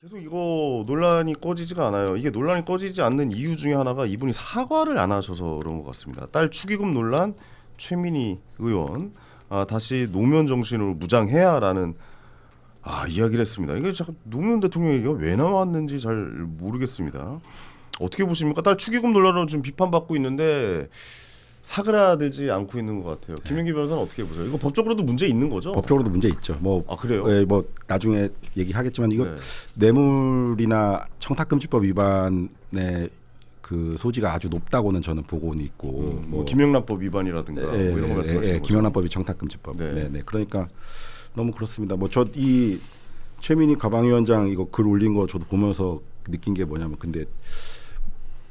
계속 이거 논란이 꺼지지가 않아요. 이게 논란이 꺼지지 않는 이유 중에 하나가 이분이 사과를 안 하셔서 그런 것 같습니다. 딸 축의금 논란, 최민희 의원 다시 노무현 정신으로 무장해야라는 이야기를 했습니다. 이게 자꾸 노무현 대통령 얘기가 왜 나왔는지 잘 모르겠습니다. 어떻게 보십니까? 딸 축의금 논란으로 좀 비판받고 있는데 사그라들지 않고 있는 것 같아요. 김영기 변호사는 어떻게 보세요? 이거 법적으로도 문제 있는 거죠? 법적으로도 문제 있죠. 뭐 그래요? 뭐 나중에 얘기하겠지만 이거 네. 뇌물이나 청탁금지법 위반의 그 소지가 아주 높다고는 저는 보고는 있고 뭐 김영란법 위반이라든가 뭐 이런 거 말씀하시는 거죠? 김영란법이 청탁금지법. 네. 네. 그러니까 너무 그렇습니다. 뭐 저 이 최민희 가방위원장 이거 글 올린 거 저도 보면서 느낀 게 뭐냐면 근데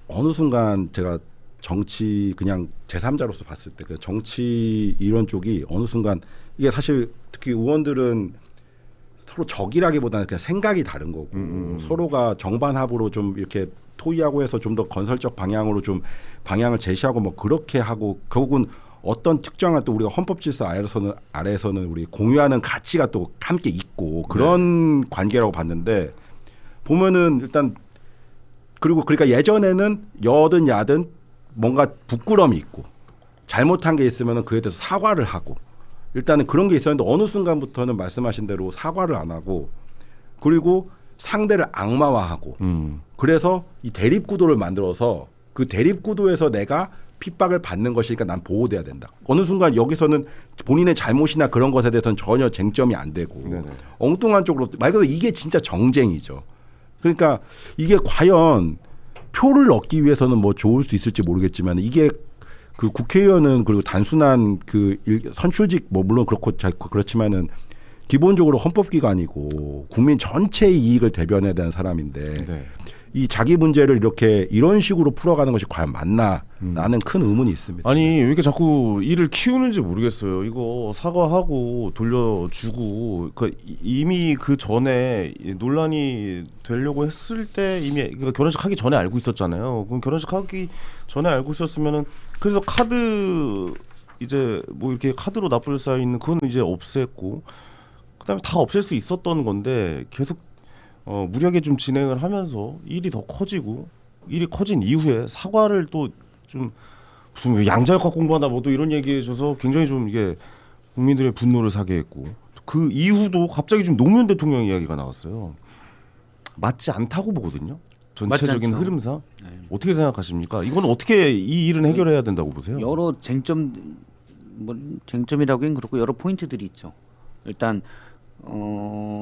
어느 순간 제가 정치 그냥 제3자로서 봤을 때 그 정치 이런 쪽이 어느 순간 이게 사실 특히 의원들은 서로 적이라기보다는 그냥 생각이 다른 거고 서로가 정반합으로 좀 이렇게 토의하고 해서 좀 더 건설적 방향으로 좀 방향을 제시하고 뭐 그렇게 하고 결국은 어떤 특정한 또 우리가 헌법 질서 아래에서는 우리 공유하는 가치가 또 함께 있고 그런 관계라고 봤는데 보면은 일단 그리고 그러니까 예전에는 여든 야든 뭔가 부끄러움이 있고 잘못한 게 있으면 그에 대해서 사과를 하고 일단은 그런 게 있었는데 어느 순간부터는 말씀하신 대로 사과를 안 하고 그리고 상대를 악마화하고 그래서 이 대립구도를 만들어서 그 대립구도에서 내가 핍박을 받는 것이니까 난 보호돼야 된다. 어느 순간 여기서는 본인의 잘못이나 그런 것에 대해서는 전혀 쟁점이 안 되고 네네. 엉뚱한 쪽으로 말 그대로 이게 진짜 정쟁이죠. 그러니까 이게 과연 표를 얻기 위해서는 뭐 좋을 수 있을지 모르겠지만 이게 그 국회의원은 그리고 단순한 그 선출직 뭐 물론 그렇지만은 기본적으로 헌법기관이고 국민 전체의 이익을 대변해야 되는 사람인데 네. 이 자기 문제를 이렇게 이런 식으로 풀어가는 것이 과연 맞나라는 큰 의문이 있습니다. 아니 왜 이렇게 자꾸 일을 키우는지 모르겠어요. 이거 사과하고 돌려주고 이미 그 전에 논란이 되려고 했을 때 이미 그러니까 결혼식 하기 전에 알고 있었잖아요. 그럼 결혼식 하기 전에 알고 있었으면은 그래서 카드 이제 뭐 이렇게 카드로 납부를 쌓여 있는 그건 이제 없앴고 그다음에 다 없앨 수 있었던 건데 계속 무리하게 좀 진행을 하면서 일이 더 커지고 일이 커진 이후에 사과를 또 좀 무슨 양자역학 공부한다 뭐 또 이런 얘기해줘서 굉장히 좀 이게 국민들의 분노를 사게 했고 그 이후도 갑자기 좀 노무현 대통령 이야기가 나왔어요. 맞지 않다고 보거든요. 전체적인 않죠. 흐름상 네. 어떻게 생각하십니까? 이건 어떻게 이 일은 해결해야 된다고 보세요? 여러 쟁점이라고는 그렇고 여러 포인트들이 있죠. 일단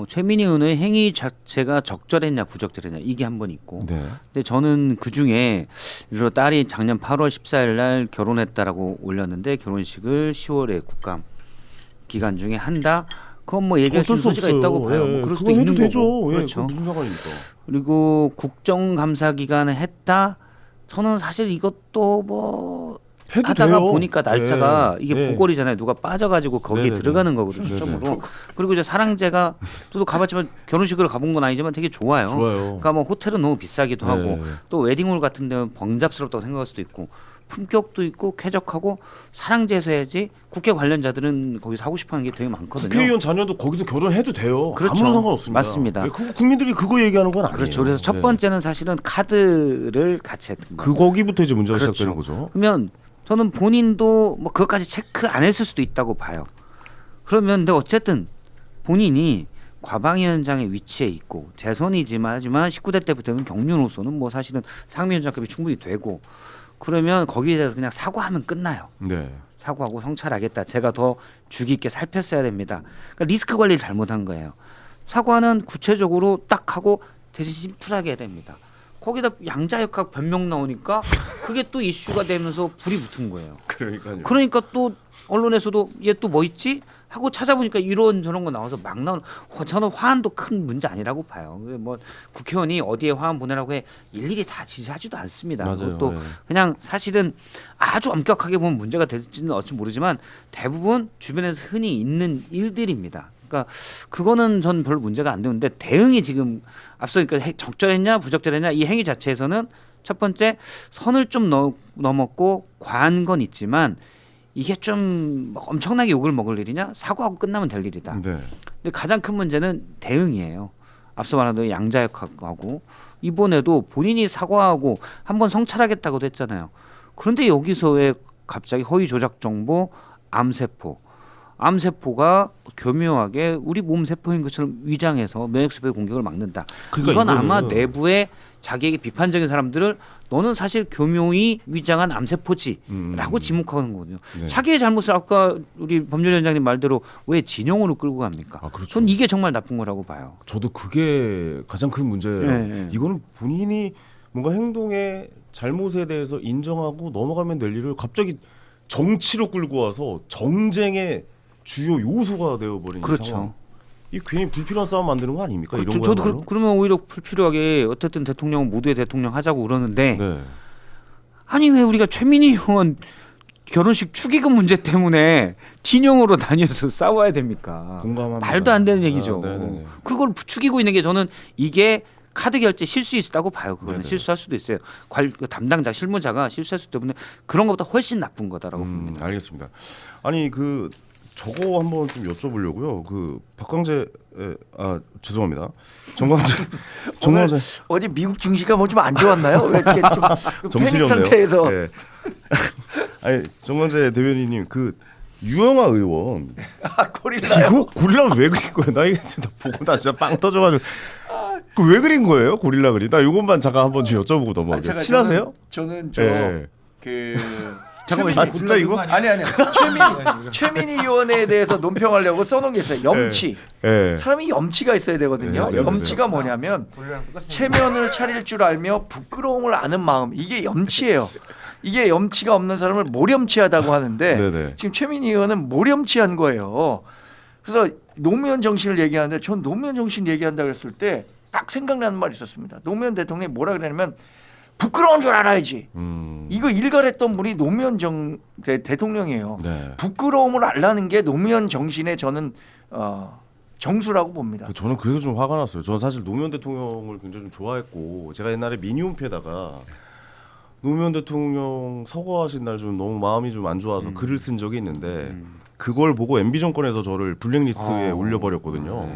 최민희 의원의 행위 자체가 적절했냐 부적절했냐 이게 한 번 있고 네. 근데 저는 그중에 예를 들어 딸이 작년 8월 14일 날 결혼했다라고 올렸는데 결혼식을 10월에 국감 기간 중에 한다. 그건 뭐 얘기할 수 있는 소지가 있다고 봐요. 뭐 그럴 수도 그건 있는 해도 되죠. 거고. 예, 그렇죠. 그거 무슨 상관입니까? 그리고 국정감사 기간에 했다. 저는 사실 이것도 뭐 해도 하다가 돼요. 보니까 날짜가 이게 네. 보궐이잖아요. 누가 빠져가지고 거기에 네네네. 들어가는 거거든요. 네네. 처음으로. 그리고 이제 사랑제가 저도 가봤지만 결혼식을 가본 건 아니지만 되게 좋아요. 좋아요. 그러니까 뭐 호텔은 너무 비싸기도 하고 네. 또 웨딩홀 같은 데는 번잡스럽다고 생각할 수도 있고 품격도 있고 쾌적하고 사랑제에서 해야지 국회 관련자들은 거기서 하고 싶어하는 게 되게 많거든요. 국회의원 자녀도 거기서 결혼해도 돼요. 그렇죠. 아무런 상관없습니다. 맞습니다. 예, 국민들이 그거 얘기하는 건 아니에요. 그렇죠. 그래서 첫 예. 번째는 사실은 카드를 같이 했던 거예요. 거기부터 이제 문제가 그렇죠. 시작되는 거죠. 그러면 저는 본인도 뭐 그것까지 체크 안 했을 수도 있다고 봐요. 그러면 근데 어쨌든 본인이 과방위원장의 위치에 있고 재선이지만 하지만 19대 때부터는 경륜으로서는 뭐 사실은 상임위원장급이 충분히 되고 그러면 거기에 대해서 그냥 사과하면 끝나요. 네. 사과하고 성찰하겠다. 제가 더 주의 있게 살폈어야 됩니다. 그러니까 리스크 관리를 잘못한 거예요. 사과는 구체적으로 딱 하고 대신 심플하게 해야 됩니다. 거기다 양자역학 변명 나오니까 그게 또 이슈가 되면서 불이 붙은 거예요. 그러니까요. 그러니까 또 언론에서도 얘 또 뭐 있지? 하고 찾아보니까 이런 저런 거 나와서 막 나오는 저는 화환도 큰 문제 아니라고 봐요. 뭐 국회의원이 어디에 화환 보내라고 해 일일이 다 지지하지도 않습니다. 맞아요. 또 네. 그냥 사실은 아주 엄격하게 보면 문제가 될지는 어찌 모르지만 대부분 주변에서 흔히 있는 일들입니다. 그러니까 그거는 전 별 문제가 안 되는데 대응이 지금 앞서 그러니까 적절했냐 부적절했냐 이 행위 자체에서는 첫 번째 선을 좀 넘었고 과한 건 있지만 이게 좀 엄청나게 욕을 먹을 일이냐 사과하고 끝나면 될 일이다. 네. 근데 가장 큰 문제는 대응이에요. 앞서 말한 대로 양자역학하고 이번에도 본인이 사과하고 한번 성찰하겠다고도 했잖아요. 그런데 여기서 왜 갑자기 허위 조작 정보, 암세포가 교묘하게 우리 몸 세포인 것처럼 위장해서 면역세포의 공격을 막는다. 그러니까 이건 아마 이거는- 내부에 자기에게 비판적인 사람들을 너는 사실 교묘히 위장한 암세포지라고 지목하는 거거든요. 네. 자기의 잘못을 아까 우리 법률위원장님 말대로 왜 진영으로 끌고 갑니까? 아, 그렇죠. 전 이게 정말 나쁜 거라고 봐요. 저도 그게 가장 큰 문제예요. 네. 이거는 본인이 뭔가 행동의 잘못에 대해서 인정하고 넘어가면 될 일을 갑자기 정치로 끌고 와서 정쟁의 주요 요소가 되어버린 그렇죠. 상황. 이 괜히 불필요한 싸움 만드는 거 아닙니까? 이런 저도 거야말로? 그러면 오히려 불필요하게 어쨌든 대통령은 모두의 대통령 하자고 그러는데 네. 아니 왜 우리가 최민희 의원 결혼식 축의금 문제 때문에 진영으로 나뉘어서 싸워야 됩니까? 공감합니다. 말도 안 되는 얘기죠. 아, 네네네. 그걸 부추기고 있는 게 저는 이게 카드 결제 실수 있다고 봐요. 그거는 네네. 실수할 수도 있어요. 그 담당자 실무자가 실수할 수 때문에 그런 것보다 훨씬 나쁜 거다라고 봅니다. 알겠습니다. 아니 그 저거 한번 좀 여쭤보려고요. 그 박광재 죄송합니다. 정광재 어디 미국 증시가 뭐 좀 안 좋았나요? 왜 이렇게 좀 정신이 패닉 없네요. 상태에서 네. 아니 정광재 대변인님 그 유영아 의원 고릴라요. 이거 고릴라 왜 그린 거야? 나 이거 진짜 보고 나 진짜 빵 터져가지고 그 왜 그린 거예요? 고릴라 그림? 나 이것만 잠깐 한번 좀 여쭤보고 넘어갈게요. 친하세요? 저는 예. 그 잠깐만 아 진짜 이거? 아니요. 최민희 의원에 대해서 논평하려고 써놓은 게 있어요. 염치. 예. 사람이 염치가 있어야 되거든요. 네, 염치가 뭐냐면 체면을 차릴 줄 알며 부끄러움을 아는 마음. 이게 염치예요. 이게 염치가 없는 사람을 모렴치하다고 하는데 네네. 지금 최민희 의원은 모렴치한 거예요. 그래서 노무현 정신을 얘기하는데 전 노무현 정신 얘기한다 그랬을 때 딱 생각나는 말이 있었습니다. 노무현 대통령이 뭐라 그러냐면 부끄러운 줄 알아야지. 이거 일갈했던 분이 노무현 대통령이에요. 네. 부끄러움을 알라는 게 노무현 정신의 저는 정수라고 봅니다. 저는 그래서 좀 화가 났어요. 저는 사실 노무현 대통령을 굉장히 좀 좋아했고 제가 옛날에 미니홈피에다가 노무현 대통령 서거하신 날 좀 너무 마음이 좀 안 좋아서 글을 쓴 적이 있는데 그걸 보고 MB 정권에서 저를 블랙리스트에 올려버렸거든요.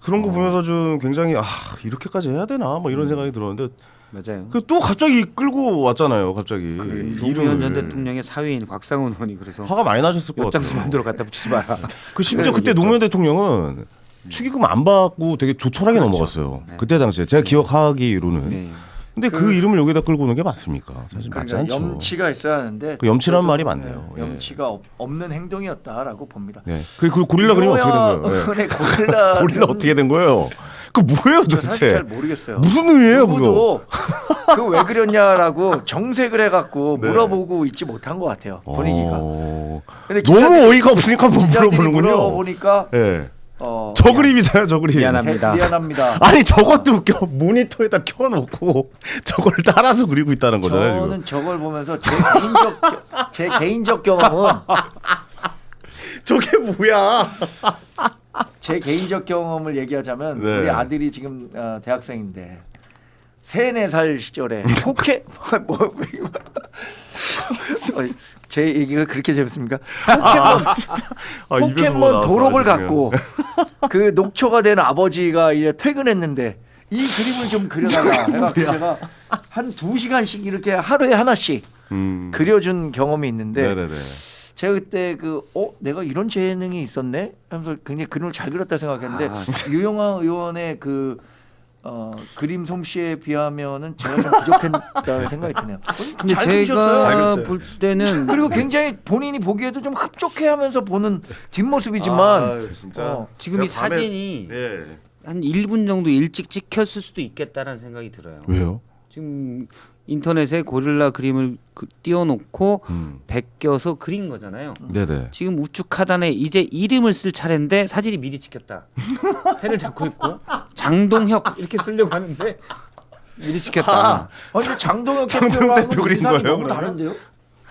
그런 거 보면서 좀 굉장히 이렇게까지 해야 되나 뭐 이런 생각이 들었는데 맞아요. 그 또 갑자기 끌고 왔잖아요. 갑자기 노무현 전 대통령의 사위인 곽상훈 의원이 그래서 화가 많이 나셨을 것 엿장수 같아요. 만들어 갖다 붙이지 마라. 그 심지어 그때 노무현 대통령은 축의금 안 받고 되게 조촐하게 넘어갔어요. 네. 그때 당시에 제가 기억하기로는. 네. 근데 그 이름을 여기다 끌고 오는 게 맞습니까? 사실 맞지 않죠. 염치가 있어야 하는데 그 염치라는 저도, 말이 맞네요. 예. 염치가 없는 행동이었다라고 봅니다. 네. 그 고릴라 그림 어떻게 된 거예요? 의원의 고릴라 고릴라 어떻게 된 거예요? 그 뭐예요 저 사실 잘 도대체? 모르겠어요. 무슨 의미예요 그거? 누구도 그 왜 그렸냐라고 정색을 해갖고 네. 물어보고 있지 못한 것 같아요. 분위기가. 근데 너무 어이가 없으니까 뭐 기자들이 물어보는군요. 물어보니까 예. 저 그림이잖아요, 저 그림. 미안합니다. 미안합니다. 아니 저것도 웃겨. 모니터에다 켜놓고 저걸 따라서 그리고 있다는 거잖아요. 지금. 저는 저걸 보면서 제 개인적 경험은 저게 뭐야? 제 개인적 경험을 얘기하자면 네. 우리 아들이 지금 대학생인데 3-4살 시절에 제 얘기가 그렇게 재밌습니까? 포켓몬 도록을 갖고 그 녹초가 된 아버지가 이제 퇴근했는데 이 그림을 좀 그려달라 해갖고 제가 한 2시간씩 이렇게 하루에 하나씩 그려준 경험이 있는데 네네네. 제가 그때 내가 이런 재능이 있었네 하면서 굉장히 그림을 잘 그렸다 생각했는데 유영아 의원의 그 그림 솜씨에 비하면은 제가 좀 부족했다는 생각이 드네요. 근데 잘 그리셨어요. 제가 볼 때는 그리고 굉장히 본인이 보기에도 좀 흡족해하면서 보는 뒷모습이지만 아, 진짜. 지금 이 제가 밤에- 사진이 예. 한 1분 정도 일찍 찍혔을 수도 있겠다라는 생각이 들어요. 왜요? 지금 인터넷에 고릴라 그림을 띄워놓고 음. 베껴서 그린 거잖아요. 네네. 지금 우측 하단에 이제 이름을 쓸 차례인데 사진이 미리 찍혔다. 펜을 잡고 있고 장동혁 이렇게 쓰려고 하는데 미리 찍혔다. 근데 장동혁 장동혁 대표 대표랑은 그린 인상이 거예요, 너무 그러면? 다른데요?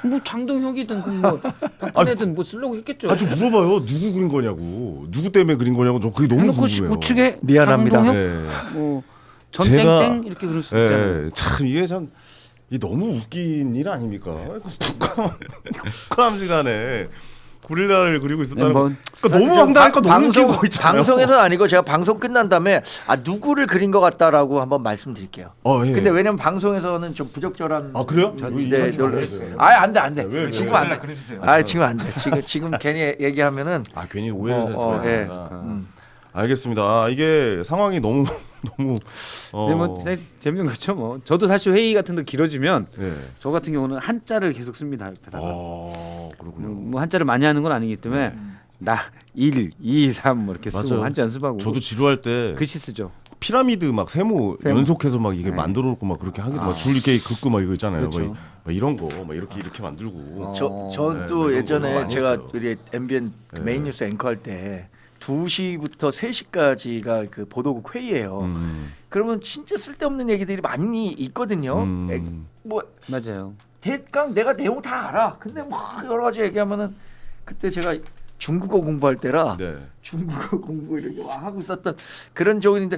뭐 장동혁이든 뭐 박근혜든 뭐 쓰려고 했겠죠. 아주 물어봐요. 누구 그린 거냐고. 누구 때문에 그린 거냐고. 저 그게 너무 해놓고 궁금해요. 우측에 미안합니다. 장동혁 네. 뭐 제가- 전땡땡 이렇게 그럴 수 있잖아요. 예, 참 이게 참 이 너무 웃긴 일 아닙니까? 국감 시간에 고릴라를 그리고 있었다는 뭐, 거. 그러니까 너무 황당하니까 너무 웃기고 있잖아요. 방송에서는 아니고 제가 방송 끝난 다음에 누구를 그린 것 같다라고 한번 말씀드릴게요. 예. 근데 왜냐면 방송에서는 좀 부적절한. 아 그래요? 네, 안돼 안돼. 왜? 지금 안 돼. 지금 안 돼. 지금 괜히 얘기하면은. 아 괜히 오해를 살 수가 예. 있으니까. 알겠습니다. 아, 이게 상황이 너무 근데 뭐 재밌는 거죠. 뭐 저도 사실 회의 같은 데 길어지면 네. 저 같은 경우는 한자를 계속 씁니다. 옆에다가. 그렇군요. 뭐 한자를 많이 하는 건 아니기 때문에 나 1, 2, 3 뭐 이렇게 쓰고 맞아요. 한자 연습하고. 저도 지루할 때 글씨 쓰죠. 피라미드 막 세모 연속해서 막 이게 네. 만들어 놓고 막 그렇게 하기도 막 줄 이렇게 긋고 막 이거 있잖아요. 그렇죠. 막 이런 거 막 이렇게 만들고. 저도 네, 예전에 이런 거 제가 많이 했어요. 우리 MBN 메인 뉴스 앵커할 때 2시부터 3시까지가 그 보도국 회의예요. 그러면 진짜 쓸데없는 얘기들이 많이 있거든요. 뭐 맞아요. 대강 내가 내용 다 알아. 근데 막 여러 가지 얘기하면은 그때 제가 중국어 공부할 때라 네. 중국어 공부 이렇게 막 하고 있었던 그런 적인데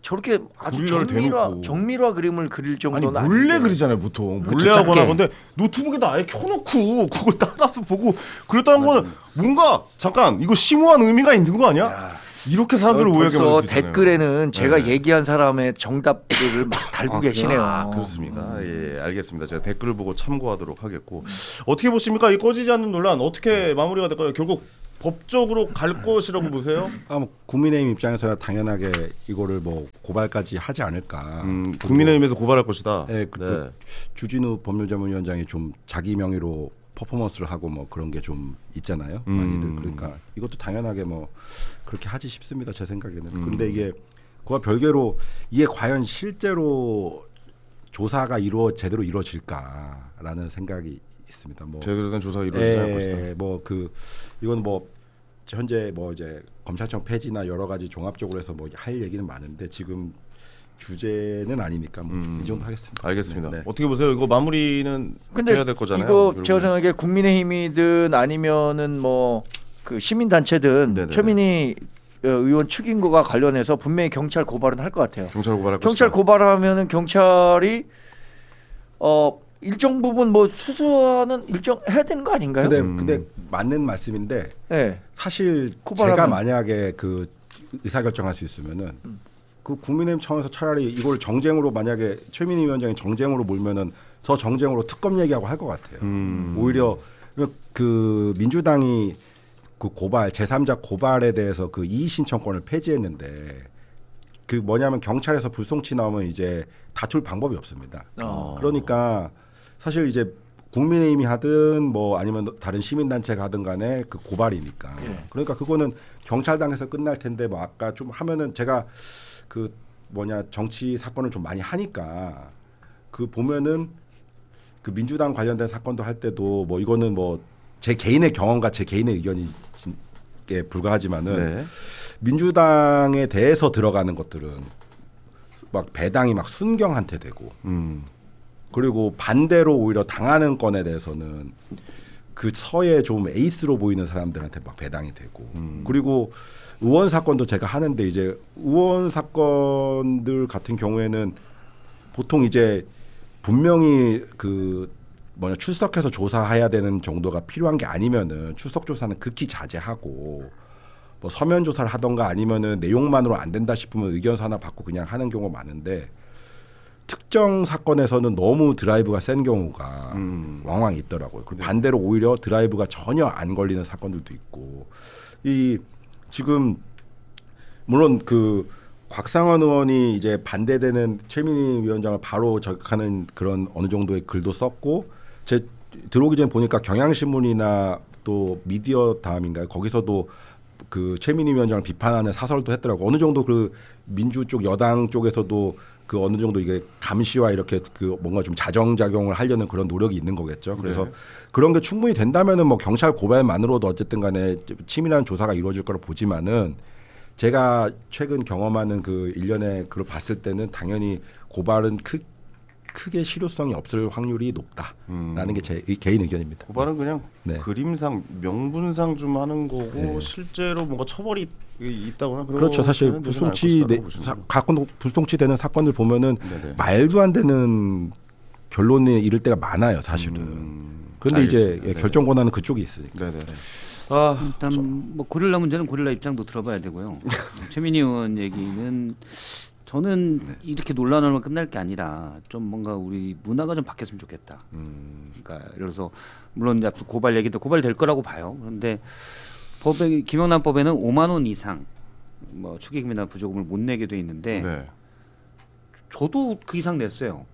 저렇게 아주 고릴라를 대놓고. 정밀화 그림을 그릴 아니 정도는 몰래 아닌데. 그리잖아요 보통 그쵸, 몰래 하거나 작게. 근데 노트북에다 아예 켜놓고 그걸 따라서 보고 그랬다는 거는 뭔가 잠깐 이거 심오한 의미가 있는 거 아니야? 이렇게 사람들을 오해하게 벌써 만들 수 있잖아요. 댓글에는 제가 네. 얘기한 사람의 정답들을 막 달고 계시네요. 아, 그렇습니다. 예, 알겠습니다. 제가 댓글을 보고 참고하도록 하겠고 어떻게 보십니까? 이 꺼지지 않는 논란 어떻게 마무리가 될까요? 결국 법적으로 갈 것이라고 보세요? 뭐 국민의힘 입장에서야 당연하게 이거를 뭐 고발까지 하지 않을까. 국민의힘에서 고발할 것이다. 네, 그 주진우 법률전문위원장이 좀 자기 명의로 퍼포먼스를 하고 뭐 그런 게 좀 있잖아요. 많이들 그러니까 이것도 당연하게 뭐 그렇게 하지 싶습니다. 제 생각에는. 근데 이게 그와 별개로 이게 과연 실제로 조사가 제대로 이루어질까라는 생각이 있습니다. 뭐 제대로 된 조사가 이루어지지 않을 것이다. 뭐 이건 뭐 현재 뭐 이제 검찰청 폐지나 여러 가지 종합적으로 해서 뭐 할 얘기는 많은데 지금 주제는 아니니까 뭐 이 정도 하겠습니다. 알겠습니다. 네. 어떻게 보세요? 이거 마무리는 근데 해야 될 거잖아요. 이거 결국엔. 제가 생각에 국민의힘이든 아니면은 뭐 그 시민 단체든 네네네. 최민희 의원 측인 거가 관련해서 분명히 경찰 고발은 할 것 같아요. 경찰 고발할 경찰 것이다. 고발하면은 경찰이 일정 부분 뭐 수사는 일정 해야 되는 거 아닌가요? 근데 맞는 말씀인데 네. 사실 고발하면. 제가 만약에 그 의사결정할 수 있으면은 그 국민의힘 차원에서 차라리 이걸 정쟁으로 만약에 최민희 위원장이 정쟁으로 몰면은 저 정쟁으로 특검 얘기하고 할 것 같아요. 오히려 그 민주당이 그 고발 제3자 고발에 대해서 그 이의 신청권을 폐지했는데 그 뭐냐면 경찰에서 불송치 나오면 이제 다툴 방법이 없습니다. 그러니까 사실 이제 국민의힘이 하든 뭐 아니면 다른 시민단체가 하든 간에 그 고발이니까. 그러니까 그거는 경찰당에서 끝날 텐데 뭐 아까 좀 하면은 제가 그 정치 사건을 좀 많이 하니까 그 보면은 그 민주당 관련된 사건도 할 때도 뭐 이거는 뭐 제 개인의 경험과 제 개인의 의견이 불과하지만은 네. 민주당에 대해서 들어가는 것들은 막 배당이 막 순경한테 되고 그리고 반대로 오히려 당하는 건에 대해서는 그 서에 좀 에이스로 보이는 사람들한테 막 배당이 되고 그리고 의원 사건도 제가 하는데 이제 의원 사건들 같은 경우에는 보통 이제 분명히 그 출석해서 조사해야 되는 정도가 필요한 게 아니면은 출석 조사는 극히 자제하고 뭐 서면 조사를 하던가 아니면은 내용만으로 안 된다 싶으면 의견서 하나 받고 그냥 하는 경우가 많은데 특정 사건에서는 너무 드라이브가 센 경우가 왕왕 있더라고요. 그리고 반대로 오히려 드라이브가 전혀 안 걸리는 사건들도 있고 이 지금 물론 그 곽상원 의원이 이제 반대되는 최민희 위원장을 바로 저격하는 그런 어느 정도의 글도 썼고 제 들어오기 전에 보니까 경향신문이나 또 미디어 다음인가요? 거기서도 그 최민희 위원장을 비판하는 사설도 했더라고. 어느 정도 그 민주 쪽 여당 쪽에서도 그 어느 정도 이게 감시와 이렇게 그 뭔가 좀 자정작용을 하려는 그런 노력이 있는 거겠죠. 그래서 네. 그런 게 충분히 된다면은 뭐 경찰 고발만으로도 어쨌든 간에 치밀한 조사가 이루어질 거라 보지만은 제가 최근 경험하는 그 일련의 그걸 봤을 때는 당연히 고발은 크게 실효성이 없을 확률이 높다라는 게 제 개인 의견입니다. 고발은 그냥 네. 그림상 명분상 좀 하는 거고 네. 실제로 뭔가 처벌이 있다거나 그런 그렇죠. 사실 거는 되지 불송치 않을 것이다라고 보시는 가끔 불송치되는 사건들 보면은 네네. 말도 안 되는 결론에 이를 때가 많아요, 사실은. 그런데 이제 알겠습니다. 네. 결정 권한은 그쪽에 있으니까. 네네. 일단 뭐 고릴라 문제는 고릴라 입장도 들어봐야 되고요. 최민희 의원 얘기는 저는 이렇게 논란으로 끝날 게 아니라 좀 뭔가 우리 문화가 좀 바뀌었으면 좋겠다. 그러니까 예를 들어서 물론 이제 앞서 고발 얘기도 고발될 거라고 봐요. 그런데 법에 김영란법에는 5만 원 이상 뭐 축의금이나 부조금을 못 내게 돼 있는데 네. 저도 그 이상 냈어요.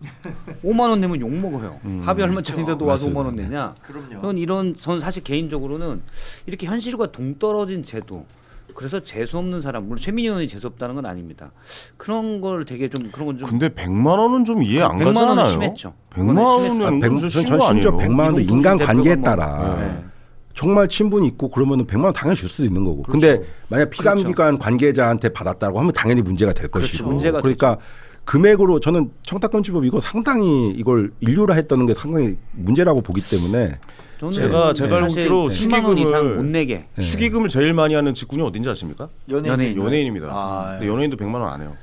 5만 원 내면 욕 먹어요. 합의 얼마짜리인데도 와서 맞습니다. 5만 원 내냐. 그럼요. 저는 이런 전 사실 개인적으로는 이렇게 현실과 동떨어진 제도. 그래서 재수 없는 사람, 물론 최민희 의원이 재수 없다는 건 아닙니다. 그런 걸 되게 좀 그런 건 좀. 근데 100만 원은 좀 이해 안 100만 원은 가잖아요. 심했죠. 100만 원은 전 쉬운 심지어 거 아니에요? 100만 원도 이동 인간 통신 관계에 대표가 따라 네. 정말 친분이 있고 그러면은 100만 원 당연히 줄 수도 있는 거고. 근데 만약 피감기관 관계자한테 받았다고 하면 당연히 문제가 될 그렇죠. 것이고. 문제가 그러니까 금액으로 저는 청탁금지법 이거 상당히 이걸 인류라 했다는 게 상당히 문제라고 보기 때문에 저는 제가 알고 사실 있기로 10만 원 이상 못 축의금을 내게. 축의금을 제일 많이 하는 직군이 어딘지 아십니까? 연예인. 연예인입니다. 아, 근데 연예인도 100만 원 안 해요.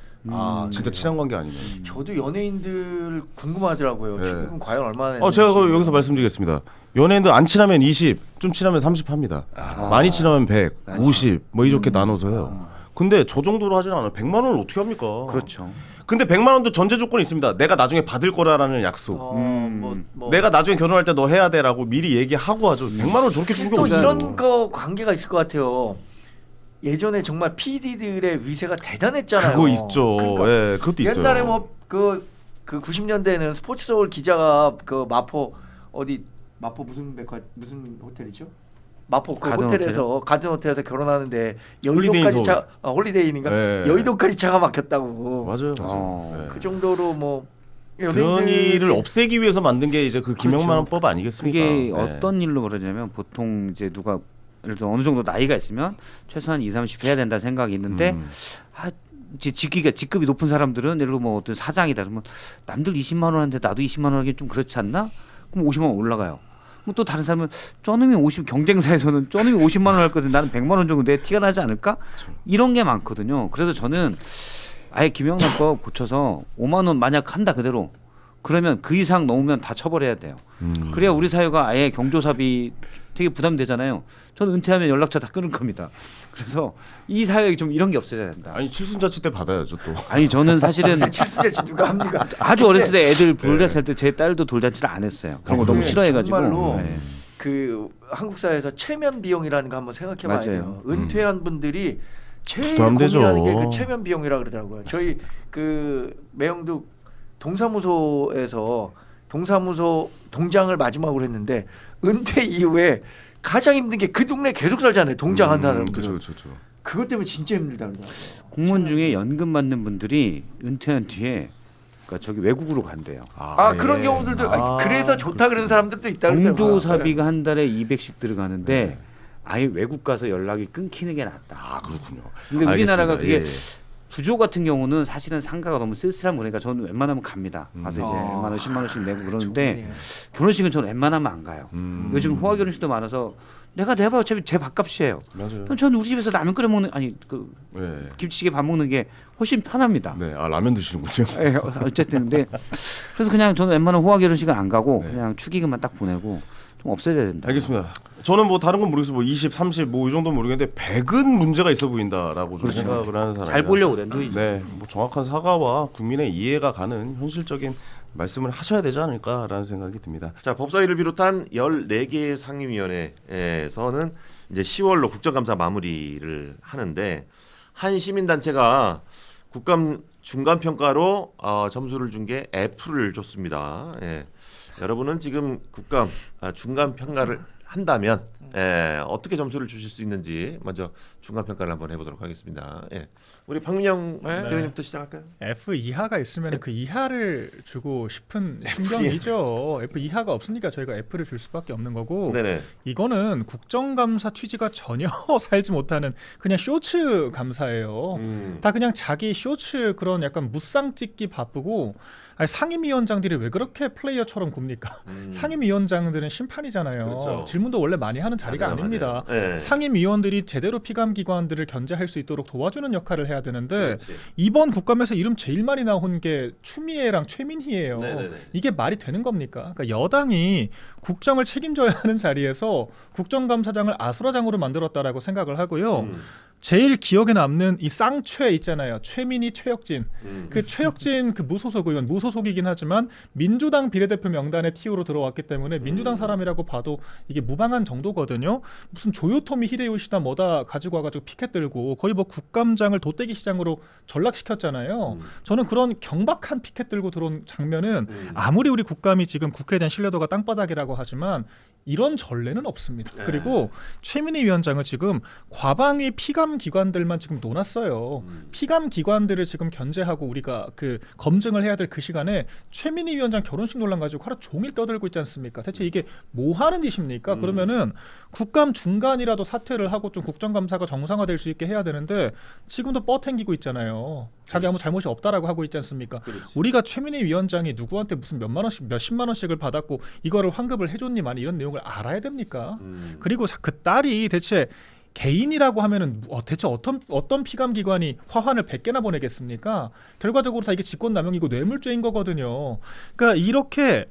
진짜 그래요? 친한 관계 아니면. 저도 연예인들 궁금하더라고요. 네. 축의금 과연 얼마나 내는지. 제가 여기서 말씀드리겠습니다. 연예인들 안 친하면 20, 좀 친하면 30 합니다. 많이 친하면 100, 50, 뭐 이렇게 나눠서 해요. 근데 저 정도로 하진 않아요. 100만 원을 어떻게 합니까? 그렇죠. 근데 100만 원도 전제 조건이 있습니다. 내가 나중에 받을 거라는 약속. 뭐 내가 나중에 결혼할 때 너 해야 돼라고 미리 얘기하고 하죠. 100만 원 저렇게 주는 게 또 어디서 이런 거 관계가 있을 것 같아요. 예전에 정말 PD들의 위세가 대단했잖아요. 그거 있죠. 그러니까 예, 그것도 있어요. 옛날에 뭐 그 90년대에는 스포츠 서울 기자가 그 마포 어디 마포 무슨 호텔이죠? 마포 그 가든 호텔에서 가든 호텔에서 결혼하는데 홀리데이 여의도까지 차 홀리데이인가 네. 여의도까지 차가 막혔다고. 맞아요. 어. 예. 그 정도로 뭐 그런 일을 없애기 위해서 만든 게 이제 그 김영만 원법 아니겠습니까? 그게 예. 어떤 일로 벌어지냐면 보통 이제 누가 예를 들어 어느 정도 나이가 있으면 최소한 2, 30 해야 된다 생각이 있는데 이제 직급이 높은 사람들은 예를 들어 뭐 어떤 사장이다 그러면 남들 20만 원 하는데 나도 20만 원 하기 좀 그렇지 않나? 그럼 50만 원 올라가요. 그럼 또 다른 사람은 저놈이 50 경쟁사에서는 저놈이 50만 원 할 거든 나는 100만 원 정도 내 티가 나지 않을까? 이런 게 많거든요. 그래서 저는 아예 김영란법 고쳐서 5만 원 만약 한다 그대로 그러면 그 이상 넘으면 다 처벌해야 돼요. 그래야 우리 사회가 아예 경조사비 되게 부담되잖아요. 저는 은퇴하면 연락처 다 끊을 겁니다. 그래서 이 사회에 좀 이런 게 없어야 된다. 아니 칠순자치 때 받아야죠 또. 아니 저는 사실은 칠순자치 누가 합니까? 아주 어렸을 때 애들 돌잔치 할 때 제 딸도 돌잔치를 안 했어요. 그런 거 너무 그게 싫어해가지고. 정말로 네. 그 한국 사회에서 체면 비용이라는 거 한번 생각해봐야 맞아요. 돼요. 은퇴한 분들이 제일 부담되죠. 고민하는 게 그 체면 비용이라 그러더라고요. 저희 그 매형도 동사무소에서 동사무소 동장을 마지막으로 했는데 은퇴 이후에 가장 힘든 게 그 동네 계속 살잖아요. 동장한 사람들. 그렇죠. 그것 때문에 진짜 힘들다 그러더라고요. 공무원 중에 연금 받는 분들이 은퇴한 뒤에 그러니까 저기 외국으로 간대요. 그런 경우들도 그래서 좋다 그러는 사람들도 있다 그러더라고요. 경조사비가 한 달에 200씩 들어가는데 아예 외국 가서 연락이 끊기는 게 낫다. 그렇군요. 근데 우리나라가 알겠습니다. 그게 부조 같은 경우는 사실은 상가가 너무 쓸쓸한 거니까 저는 웬만하면 갑니다. 가서 이제 웬만하면 10만 원씩 내고 그러는데 좋네요. 결혼식은 저는 웬만하면 안 가요. 요즘 호화 결혼식도 많아서 내가 내봐 어차피 제 밥값이에요. 맞아요. 그럼 저는 우리 집에서 라면 끓여 먹는 그 네. 김치찌개 밥 먹는 게 훨씬 편합니다. 네. 라면 드시는군요. 예, 어쨌든 근데 그래서 그냥 저는 웬만한 호화 결혼식은 안 가고 네. 그냥 축의금만 딱 보내고 좀 없애야 된다. 알겠습니다. 저는 뭐 다른 건 모르겠어요. 뭐 20, 30 뭐 이 정도는 모르겠는데 100은 문제가 있어 보인다라고 좀 생각을 하는 사람이. 잘 보려고 낸도이죠. 네, 뭐 정확한 사과와 국민의 이해가 가는 현실적인 말씀을 하셔야 되지 않을까라는 생각이 듭니다. 자, 법사위를 비롯한 14개의 상임위원회에서는 이제 10월로 국정감사 마무리를 하는데 한 시민단체가 국감 중간평가로 점수를 준 게 F를 줬습니다. 예. 여러분은 지금 국감 중간평가를 한다면 어떻게 점수를 주실 수 있는지 먼저 중간평가를 한번 해보도록 하겠습니다. 예. 우리 박민영 대표님부터 시작할까요? F 이하가 있으면 그 이하를 주고 싶은 심경이죠. F 이하가 없으니까 저희가 F를 줄 수밖에 없는 거고 네네. 이거는 국정감사 취지가 전혀 살지 못하는 그냥 쇼츠 감사예요. 다 그냥 자기 쇼츠 그런 약간 무쌍 찍기 바쁘고 상임위원장들이 왜 그렇게 플레이어처럼 굽니까? 상임위원장들은 심판이잖아요. 그렇죠. 질문도 원래 많이 하는 자리가 맞아요, 아닙니다. 맞아요. 네. 상임위원들이 제대로 피감기관들을 견제할 수 있도록 도와주는 역할을 해야 되는데 그렇지. 이번 국감에서 이름 제일 많이 나온 게 추미애랑 최민희예요. 네네네. 이게 말이 되는 겁니까? 그러니까 여당이 국정을 책임져야 하는 자리에서 국정감사장을 아수라장으로 만들었다라고 생각을 하고요. 제일 기억에 남는 이 쌍최 있잖아요. 최민희, 최혁진. 그 최혁진 그 무소속 의원, 무소속이긴 하지만 민주당 비례대표 명단에 TO로 들어왔기 때문에 민주당 사람이라고 봐도 이게 무방한 정도거든요. 무슨 조요토미 히데요시다 뭐다 가지고 와가지고 피켓 들고 거의 뭐 국감장을 돗대기 시장으로 전락시켰잖아요. 저는 그런 경박한 피켓 들고 들어온 장면은 아무리 우리 국감이 지금 국회에 대한 신뢰도가 땅바닥이라고 하지만 이런 전례는 없습니다. 그리고 최민희 위원장은 지금 과방위 피감 기관들만 지금 놓았어요. 피감 기관들을 지금 견제하고 우리가 그 검증을 해야 될 그 시간에 최민희 위원장 결혼식 논란 가지고 하루 종일 떠들고 있지 않습니까? 대체 이게 뭐 하는 짓입니까? 그러면은 국감 중간이라도 사퇴를 하고 좀 국정감사가 정상화될 수 있게 해야 되는데 지금도 뻗탱기고 있잖아요. 자기 아무 잘못이 없다라고 하고 있지 않습니까? 우리가 최민희 위원장이 누구한테 무슨 몇만 원씩 몇십만 원씩을 받았고 이거를 환급을 해줬니 많이 이런 내용을 알아야 됩니까? 그리고 그 딸이 대체 개인이라고 하면은 대체 어떤 피감기관이 화환을 100개나 보내겠습니까? 결과적으로 다 이게 직권남용이고 뇌물죄인 거거든요. 그러니까 이렇게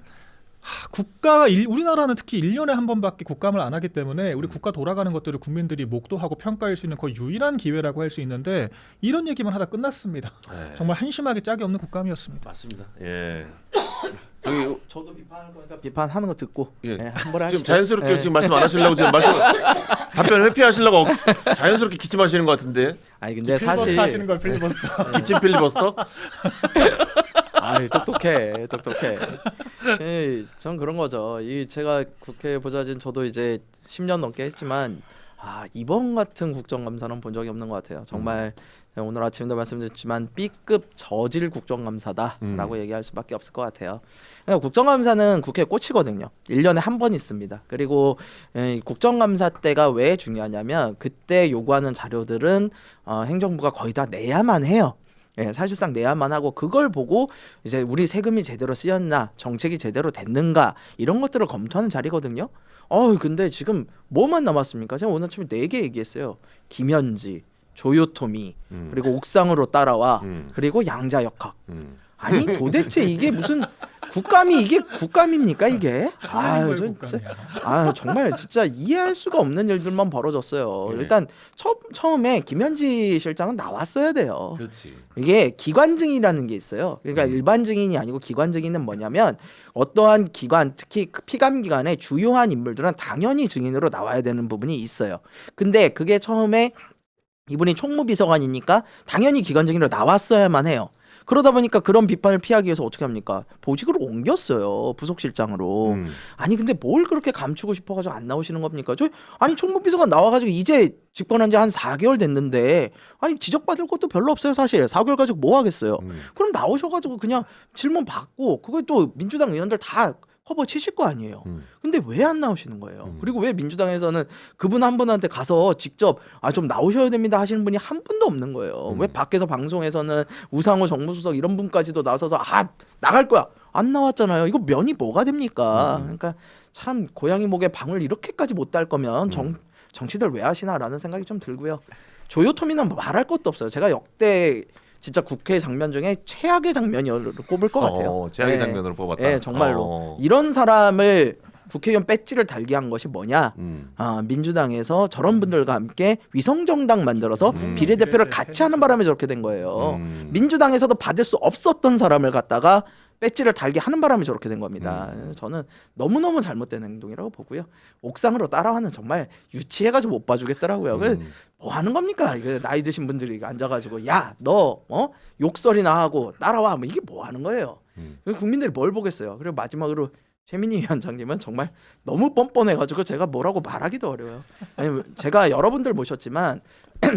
우리나라는 특히 1년에 한 번밖에 국감을 안 하기 때문에 우리 국가 돌아가는 것들을 국민들이 목도하고 평가할 수 있는 거의 유일한 기회라고 할 수 있는데 이런 얘기만 하다 끝났습니다. 네. 정말 한심하게 짝이 없는 국감이었습니다. 맞습니다. 예. 저도 비판할 거니까 비판하는 거 듣고 예. 한 번에 하시죠. 지금 자연스럽게 예. 지금 말씀 안 하시려고 지금 답변 회피하시려고 자연스럽게 기침하시는 것 같은데. 아니 근데 필리버스터 사실 하시는 걸 필리버스터. 기침 필리버스터? 똑똑해. 전 그런 거죠. 제가 국회 보좌진 저도 이제 10년 넘게 했지만 이번 같은 국정감사는 본 적이 없는 것 같아요. 정말 제가 오늘 아침에도 말씀드렸지만 B급 저질 국정감사다라고 얘기할 수밖에 없을 것 같아요. 그러니까 국정감사는 국회에 꽂히거든요. 1년에 한 번 있습니다. 그리고 국정감사 때가 왜 중요하냐면 그때 요구하는 자료들은 행정부가 거의 다 내야만 해요. 예, 사실상 내야만 하고 그걸 보고 이제 우리 세금이 제대로 쓰였나 정책이 제대로 됐는가 이런 것들을 검토하는 자리거든요. 근데 지금 뭐만 남았습니까? 제가 오늘 아침에 4개 얘기했어요. 김현지, 조요토미, 그리고 옥상으로 따라와, 그리고 양자역학. 아니 도대체 이게 무슨 이게 국감입니까 이게? 정말 진짜 이해할 수가 없는 일들만 벌어졌어요. 네. 일단 처음에 김현지 실장은 나왔어야 돼요. 그렇지. 이게 기관 증인이라는 게 있어요. 그러니까 일반 증인이 아니고 기관 증인은 뭐냐면 어떠한 기관, 특히 피감 기관의 주요한 인물들은 당연히 증인으로 나와야 되는 부분이 있어요. 근데 그게 처음에 이분이 총무비서관이니까 당연히 기관 증인으로 나왔어야만 해요. 그러다 보니까 그런 비판을 피하기 위해서 어떻게 합니까? 보직으로 옮겼어요. 부속실장으로. 아니 근데 뭘 그렇게 감추고 싶어가지고 안 나오시는 겁니까? 아니 총무비서관 나와가지고 이제 집권한 지 한 4개월 됐는데 아니 지적받을 것도 별로 없어요 사실. 4개월 가지고 뭐 하겠어요. 그럼 나오셔가지고 그냥 질문 받고 그걸 또 민주당 의원들 다 커버 치실 거 아니에요. 근데 왜 안 나오시는 거예요? 그리고 왜 민주당에서는 그분 한 분한테 가서 직접 좀 나오셔야 됩니다 하시는 분이 한 분도 없는 거예요. 왜 밖에서 방송에서는 우상호 정무수석 이런 분까지도 나서서 나갈 거야. 안 나왔잖아요. 이거 면이 뭐가 됩니까? 그러니까 참 고양이 목에 방울 이렇게까지 못 달 거면 정치들 왜 하시나라는 생각이 좀 들고요. 조요토미는 말할 것도 없어요. 제가 역대 진짜 국회 장면 중에 최악의 장면으로 꼽을 것 같아요. 최악의 장면으로 뽑았다. 네, 정말로 이런 사람을 국회의원 배지를 달게 한 것이 뭐냐? 민주당에서 저런 분들과 함께 위성정당 만들어서 비례대표를 같이 하는 바람에 저렇게 된 거예요. 민주당에서도 받을 수 없었던 사람을 갖다가 배지를 달게 하는 바람에 저렇게 된 겁니다. 저는 너무너무 잘못된 행동이라고 보고요. 옥상으로 따라와는 정말 유치해가지고 못 봐주겠더라고요. 뭐 하는 겁니까? 나이 드신 분들이 앉아가지고 너 욕설이나 하고 따라와. 뭐 이게 뭐 하는 거예요? 국민들이 뭘 보겠어요? 그리고 마지막으로 최민희 위원장님은 정말 너무 뻔뻔해가지고 제가 뭐라고 말하기도 어려워요. 아니, 제가 여러분들 모셨지만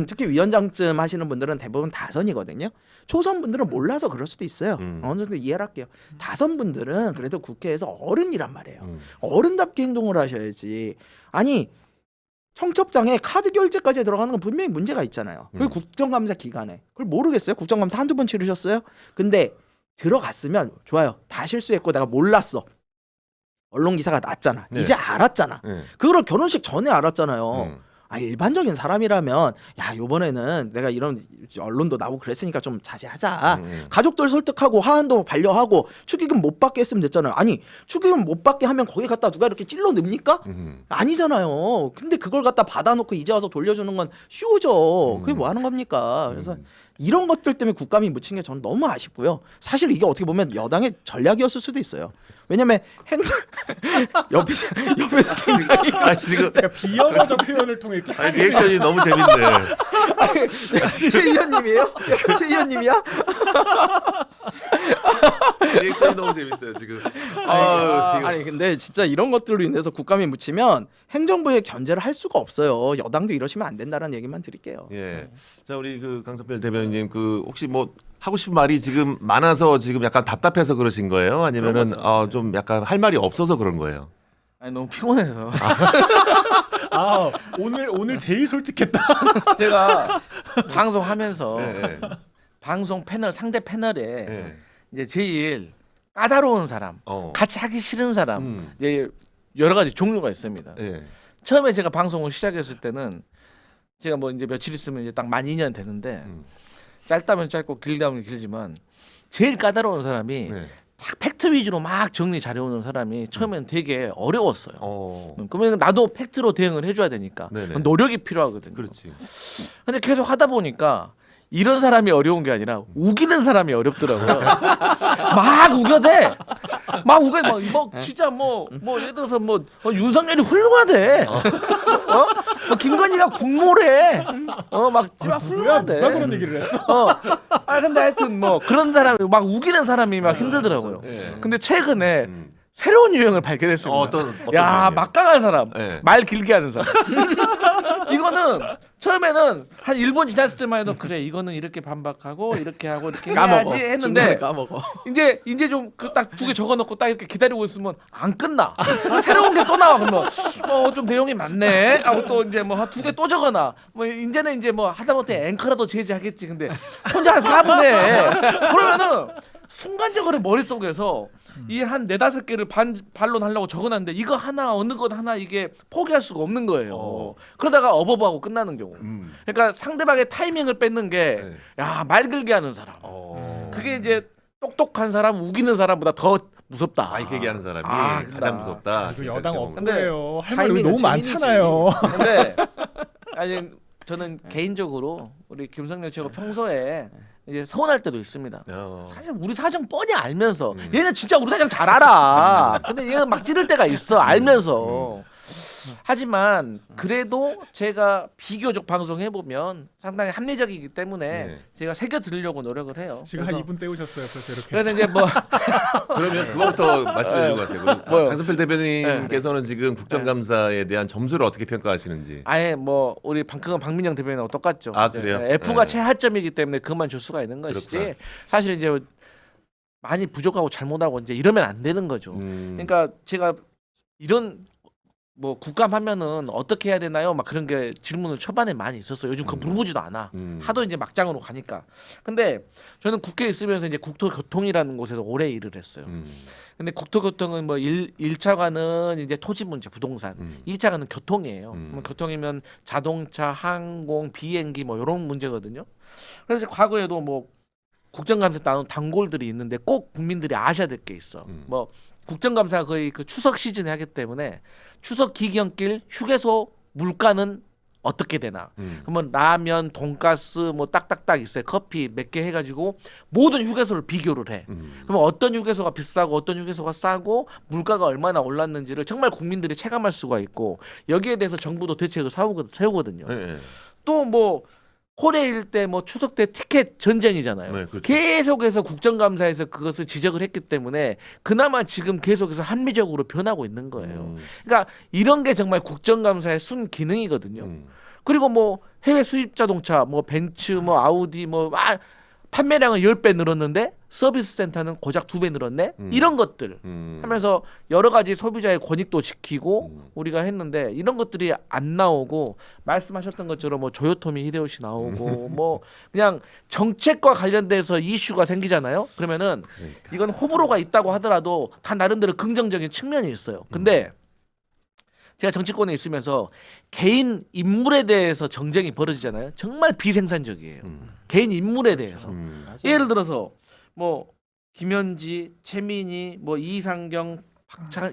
특히 위원장쯤 하시는 분들은 대부분 다선이거든요. 초선 분들은 몰라서 그럴 수도 있어요. 어느 정도 이해를 할게요. 다선 분들은 그래도 국회에서 어른이란 말이에요. 어른답게 행동을 하셔야지. 아니 청첩장에 카드 결제까지 들어가는 건 분명히 문제가 있잖아요. 그리고 국정감사 기간에 그걸 모르겠어요. 국정감사 한두 번 치르셨어요? 근데 들어갔으면 좋아요. 다 실수했고 내가 몰랐어. 언론 기사가 났잖아. 네. 이제 알았잖아. 네. 그걸 결혼식 전에 알았잖아요. 음. 아, 일반적인 사람이라면 야 요번에는 내가 이런 언론도 나오고 그랬으니까 좀 자제하자. 가족들 설득하고 하한도 반려하고 축의금 못 받게 했으면 됐잖아요. 아니 축의금 못 받게 하면 거기 갖다 누가 이렇게 찔러 넣습니까? 아니잖아요. 근데 그걸 갖다 받아놓고 이제 와서 돌려주는 건 쇼죠. 그게 뭐 하는 겁니까? 그래서 이런 것들 때문에 국감이 묻힌 게 저는 너무 아쉽고요. 사실 이게 어떻게 보면 여당의 전략이었을 수도 있어요. 왜냐면 옆에서 굉장히 아 지금 그러니까 비언어적 표현을 통해 이렇게 아니, 리액션이 너무 재밌네. 최 의원님이에요? 최 의원님이야? 리액션이 너무 재밌어요 지금. 아, 이거- 아니 근데 진짜 이런 것들로 인해서 국감이 묻히면 행정부의 견제를 할 수가 없어요. 여당도 이러시면 안 된다는 얘기만 드릴게요. 예. 자 우리 그 강석별 대변인님 그 혹시 뭐 하고 싶은 말이 지금 많아서 지금 약간 답답해서 그러신 거예요? 아니면은 좀 약간 할 말이 없어서 그런 거예요? 아니 너무 피곤해서 아 오늘 제일 솔직했다. 제가 방송하면서 예. 방송 패널 상대 패널에 예. 이제 제일 까다로운 사람, 같이 하기 싫은 사람 이제 여러 가지 종류가 있습니다. 예. 처음에 제가 방송을 시작했을 때는 제가 뭐 이제 며칠 있으면 이제 딱 만 2년 되는데 짧다면 짧고 길다면 길지만 제일 까다로운 사람이 네. 딱 팩트 위주로 막 정리 잘해오는 사람이 처음엔 되게 어려웠어요. 어. 그러면 나도 팩트로 대응을 해줘야 되니까 네네. 노력이 필요하거든요. 그렇지. 근데 계속 하다 보니까 이런 사람이 어려운 게 아니라 우기는 사람이 어렵더라고요. 막 우겨대. 막 우겨 뭐 진짜 뭐 예를 들어서 뭐 윤석열이 훌륭하대. 뭐 김건희가 국모래. 막 누가 훌륭하대. 그런 얘기를 했어? 근데 하여튼 뭐 그런 사람이 막 우기는 사람이 막 힘들더라고요. 예. 근데 최근에 새로운 유형을 발견했습니다. 어떤 야 유형이요? 막강한 사람, 예. 말 길게 하는 사람. 이거는 처음에는 한 1분 지났을 때만 해도 그래 이거는 이렇게 반박하고 이렇게 하고 이렇게 까먹어. 해야지 했는데 중간에 까먹어. 이제 좀 그 딱 2개 적어놓고 딱 이렇게 기다리고 있으면 안 끝나. 새로운 게 또 나와 그러면 좀 내용이 많네 하고 또 이제 뭐 2개 또 적어놔. 뭐 이제는 이제 뭐 하다못해 앵커라도 제지하겠지. 근데 혼자 한 4분 해. 그러면은 순간적으로 머릿속에서 이 한 4-5개를 반론하려고 적어놨는데 이거 하나 어느 것 하나 이게 포기할 수가 없는 거예요. 그러다가 어버버하고 끝나는 경우. 그러니까 상대방의 타이밍을 뺏는 게 야 말 길게 하는 사람. 그게 이제 똑똑한 사람 우기는 사람보다 더 무섭다. 많이 얘기하는 사람이 아, 가장 무섭다. 그 지금 여당 그렇게 없고요. 할 말이 타이밍은 너무 재민이지. 많잖아요. 근데 아니 저는 개인적으로 우리 김성렬 최고 평소에 이제 서운할 때도 있습니다. 사실 우리 사정 뻔히 알면서 얘는 진짜 우리 사정 잘 알아. 근데 얘는 막 찌를 때가 있어 알면서. 하지만 그래도 제가 비교적 방송해 보면 상당히 합리적이기 때문에 네. 제가 새겨 들으려고 노력을 해요. 지금 한 2분 때우셨어요. 그래서 이렇게. 그래서 이제 뭐 그러면 그거부터 말씀해 주고 가세요. 뭐요? 강선필 대변인께서는 지금 국정감사에 대한 점수를 어떻게 평가하시는지. 아예 뭐 우리 방금 박민영 대변인하고 똑같죠. 아, 이제 그래요? F가 네. 최하점이기 때문에 그만 줄 수가 있는 것이지. 그렇구나. 사실 이제 많이 부족하고 잘못하고 이제 이러면 안 되는 거죠. 그러니까 제가 이런 뭐 국감하면은 어떻게 해야 되나요? 막 그런 게 질문을 초반에 많이 있었어요. 요즘 그거 물어보지도 않아. 하도 이제 막장으로 가니까. 근데 저는 국회에 있으면서 이제 국토교통이라는 곳에서 오래 일을 했어요. 근데 국토교통은 뭐 1차관은 이제 토지 문제, 부동산. 2차관은 교통이에요. 그러면 교통이면 자동차, 항공, 비행기 뭐 이런 문제거든요. 그래서 과거에도 뭐 국정감사 나온 단골들이 있는데 꼭 국민들이 아셔야 될 게 있어. 뭐 국정감사 거의 그 추석 시즌에 하기 때문에 추석 기경길 휴게소 물가는 어떻게 되나? 그러면 라면, 돈가스 뭐 딱딱딱 있어요. 커피 몇 개 해가지고 모든 휴게소를 비교를 해. 그러면 어떤 휴게소가 비싸고 어떤 휴게소가 싸고 물가가 얼마나 올랐는지를 정말 국민들이 체감할 수가 있고 여기에 대해서 정부도 대책을 세우거든요. 네. 또 뭐 코레일 때 뭐 추석 때 티켓 전쟁이잖아요. 네, 그렇죠. 계속해서 국정감사에서 그것을 지적을 했기 때문에 그나마 지금 계속해서 합리적으로 변하고 있는 거예요. 그러니까 이런 게 정말 국정감사의 순 기능이거든요. 그리고 뭐 해외 수입 자동차, 뭐 벤츠, 뭐 아우디, 뭐 판매량은 10배 늘었는데 서비스 센터는 고작 2배 늘었네. 이런 것들 하면서 여러 가지 소비자의 권익도 지키고 우리가 했는데 이런 것들이 안 나오고 말씀하셨던 것처럼 뭐 조요토미 히데요시 나오고 뭐 그냥 정책과 관련돼서 이슈가 생기잖아요. 그러면은 이건 호불호가 있다고 하더라도 다 나름대로 긍정적인 측면이 있어요. 근데 제가 정치권에 있으면서 개인 인물에 대해서 정쟁이 벌어지잖아요. 정말 비생산적이에요. 개인 인물에 대해서. 예를 들어서 뭐 김현지, 최민희, 뭐 이상경,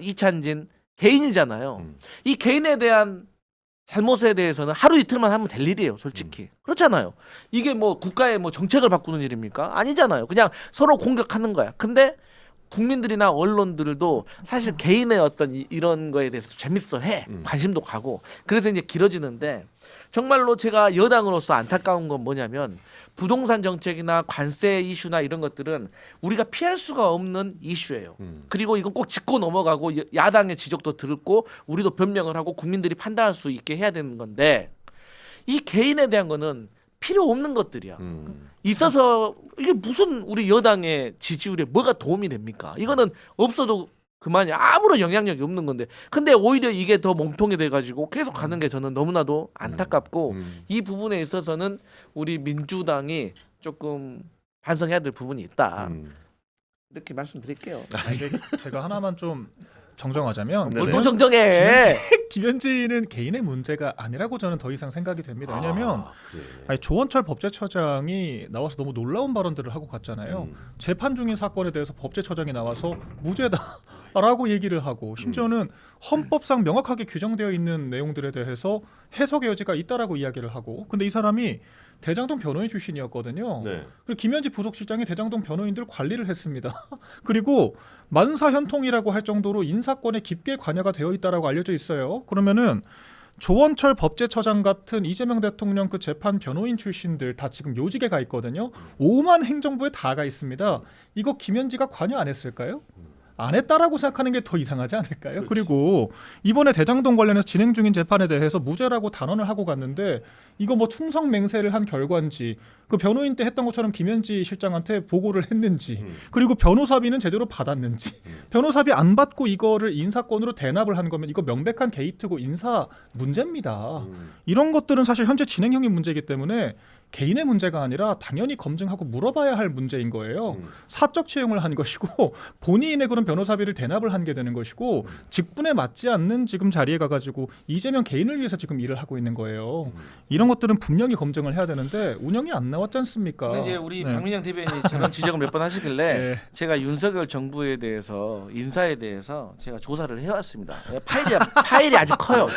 이찬진 개인이잖아요. 이 개인에 대한 잘못에 대해서는 하루 이틀만 하면 될 일이에요, 솔직히. 그렇잖아요. 이게 뭐 국가의 뭐 정책을 바꾸는 일입니까? 아니잖아요. 그냥 서로 공격하는 거야. 근데 국민들이나 언론들도 사실 개인의 어떤 이런 거에 대해서 재밌어 해. 관심도 가고. 그래서 이제 길어지는데 정말로 제가 여당으로서 안타까운 건 뭐냐면 부동산 정책이나 관세 이슈나 이런 것들은 우리가 피할 수가 없는 이슈예요. 그리고 이건 꼭 짚고 넘어가고 야당의 지적도 듣고 우리도 변명을 하고 국민들이 판단할 수 있게 해야 되는 건데 이 개인에 대한 거는 필요 없는 것들이야. 있어서 이게 무슨 우리 여당의 지지율에 뭐가 도움이 됩니까? 이거는 없어도 그만이 아무런 영향력이 없는 건데 근데 오히려 이게 더 몸통이 돼가지고 계속 가는 게 저는 너무나도 안타깝고 이 부분에 있어서는 우리 민주당이 조금 반성해야 될 부분이 있다. 이렇게 말씀드릴게요. 제가 하나만 좀 정정하자면 뭘 정정해. 김현지는 개인의 문제가 아니라고 저는 더 이상 생각이 됩니다. 왜냐하면 아니, 조원철 법제처장이 나와서 너무 놀라운 발언들을 하고 갔잖아요. 재판 중인 사건에 대해서 법제처장이 나와서 무죄다라고 얘기를 하고 심지어는 헌법상 명확하게 규정되어 있는 내용들에 대해서 해석의 여지가 있다라고 이야기를 하고 근데 이 사람이 대장동 변호인 출신이었거든요. 네. 그리고 김현지 부속실장이 대장동 변호인들 관리를 했습니다. 그리고 만사현통이라고 할 정도로 인사권에 깊게 관여가 되어 있다라고 알려져 있어요. 그러면은 조원철 법제처장 같은 이재명 대통령 그 재판 변호인 출신들 다 지금 요직에 가 있거든요. 오만 행정부에 다 가 있습니다. 이거 김현지가 관여 안 했을까요? 안 했다라고 생각하는 게 더 이상하지 않을까요? 그렇지. 그리고 이번에 대장동 관련해서 진행 중인 재판에 대해서 무죄라고 단언을 하고 갔는데 이거 뭐 충성 맹세를 한 결과인지 그 변호인 때 했던 것처럼 김현지 실장한테 보고를 했는지 그리고 변호사비는 제대로 받았는지 변호사비 안 받고 이거를 인사권으로 대납을 한 거면 이거 명백한 게이트고 인사 문제입니다. 이런 것들은 사실 현재 진행형인 문제이기 때문에 개인의 문제가 아니라 당연히 검증하고 물어봐야 할 문제인 거예요. 사적 채용을 한 것이고 본인의 그런 변호사비를 대납을 한 게 되는 것이고 직분에 맞지 않는 지금 자리에 가가지고 이재명 개인을 위해서 지금 일을 하고 있는 거예요. 이런 것들은 분명히 검증을 해야 되는데 운영이 안 나왔지 않습니까? 근데 이제 우리 네. 박민영 대변인이 저런 지적을 몇 번 하시길래 네. 제가 윤석열 정부에 대해서 인사에 대해서 제가 조사를 해왔습니다. 파일이 아주 커요.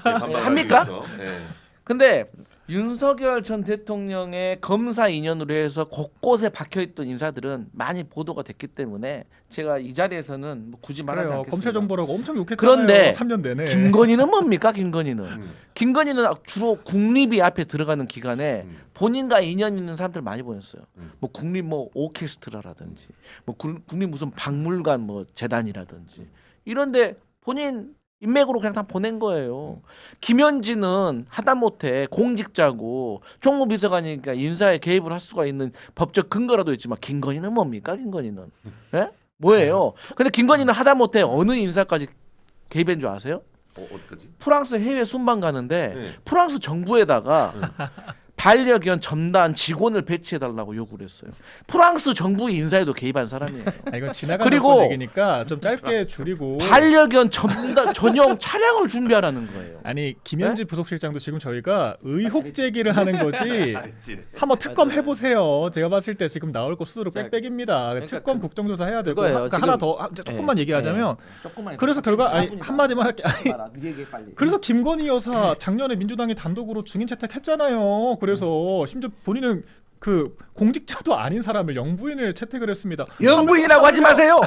합니까? 네. 근데 윤석열 전 대통령의 검사 인연으로 해서 곳곳에 박혀있던 인사들은 많이 보도가 됐기 때문에 제가 이 자리에서는 뭐 굳이 말하지 그래요. 않겠습니다. 검찰 정보라고 엄청 욕했잖아요. 그런데 3년 내내. 김건희는 뭡니까? 김건희는 주로 국립이 앞에 들어가는 기간에 본인과 인연 있는 사람들 많이 보냈어요. 뭐 국립 뭐 오케스트라라든지 뭐 국립 무슨 박물관 뭐 재단이라든지 이런데 본인 인맥으로 그냥 다 보낸 거예요. 김현지는 하다못해 공직자고 총무비서관이니까 인사에 개입을 할 수가 있는 법적 근거라도 있지만 김건희는 뭡니까? 김건희는 예? 뭐예요? 근데 김건희는 하다못해 어느 인사까지 개입한 줄 아세요? 어디까지? 프랑스 해외 순방 가는데 네. 프랑스 정부에다가 반려견 점단 직원을 배치해달라고 요구를 했어요. 프랑스 정부 인사에도 개입한 사람이에요. 아, 이건 지나가는 그리고 얘기니까 좀 짧게 줄이고. 반려견 점단 전용 차량을 준비하라는 거예요. 아니 김현지 부속실장도 지금 저희가 의혹 제기를 하는 거지. 잘했지. 한번 특검 해보세요. 제가 봤을 때 지금 나올 거 수두룩 빽빽입니다. 그러니까 특검 국정조사 해야 되고 그거예요. 그러니까 지금- 하나 더 조금만 얘기하자면 조금만 그래서 결과 아니 한마디만 할게. 아니, 빨리. 그래서 김건희 여사 작년에 민주당이 단독으로 증인 채택했잖아요. 그래서 심지어 본인은 그 공직자도 아닌 사람을 영부인을 채택을 했습니다. 영부인이라고 하지 마세요.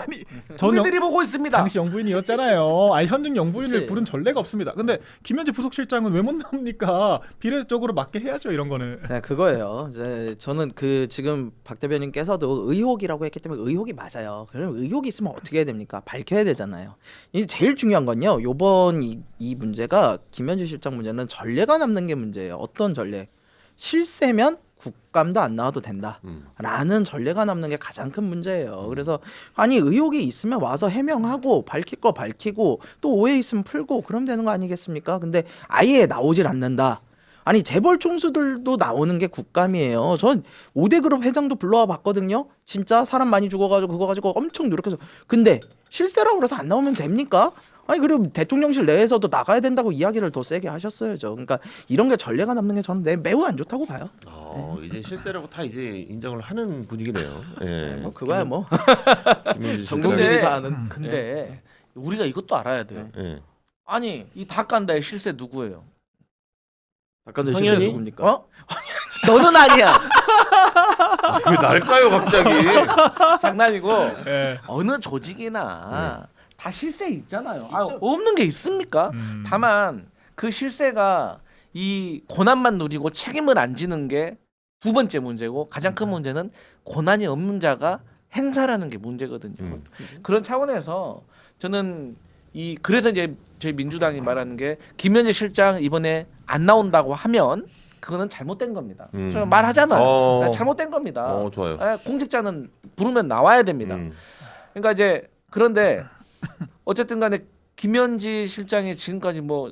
전 국민들이 보고 있습니다. 당시 영부인이었잖아요. 아니 현직 영부인을 그치. 부른 전례가 없습니다. 근데 김현지 부속실장은 왜 못 나옵니까? 비례적으로 맞게 해야죠 이런 거는. 네, 그거예요. 이제 저는 그 지금 박 대변인께서도 의혹이라고 했기 때문에 의혹이 맞아요. 그럼 의혹이 있으면 어떻게 해야 됩니까? 밝혀야 되잖아요. 이 제일 중요한 건요. 요번 이 문제가 김현지 실장 문제는 전례가 남는 게 문제예요. 어떤 전례? 실세면 국감도 안 나와도 된다라는 전례가 남는 게 가장 큰 문제예요. 그래서 아니 의혹이 있으면 와서 해명하고 밝힐 거 밝히고 또 오해 있으면 풀고 그러면 되는 거 아니겠습니까? 근데 아예 나오질 않는다. 아니 재벌 총수들도 나오는 게 국감이에요. 전 5대 그룹 회장도 불러와 봤거든요. 진짜 사람 많이 죽어가지고 그거 가지고 엄청 노력해서. 근데 실세라고 그래서 안 나오면 됩니까? 아니 그리고 대통령실 내에서도 나가야 된다고 이야기를 더 세게 하셨어야죠. 그러니까 이런 게 전례가 남는 게 저는 매우 안 좋다고 봐요. 이제 실세라고 다 이제 인정을 하는 분위기네요. 예. 뭐 그거야 뭐. 김현지 전 국민이 실장이- 다 아는. 근데 우리가 이것도 알아야 돼요. 예. 아니 이 닭간다의 실세 누구예요? 아까도 성현이? 실세 누굽니까? 어? 너는 아니야. 왜 날까요 갑자기? 장난이고 예. 어느 조직이나 다 실세 있잖아요. 아, 없는 게 있습니까? 다만 그 실세가 이 고난만 누리고 책임을 안 지는 게 두 번째 문제고 가장 큰 문제는 고난이 없는 자가 행사라는 게 문제거든요. 그런 차원에서 저는 그래서 이제 저희 민주당이 말하는 게 김현재 실장 이번에 안 나온다고 하면 그거는 잘못된 겁니다. 저 말하잖아요. 잘못된 겁니다. 좋아요. 공직자는 부르면 나와야 됩니다. 그러니까 이제 그런데 어쨌든 간에 김현지 실장이 지금까지 뭐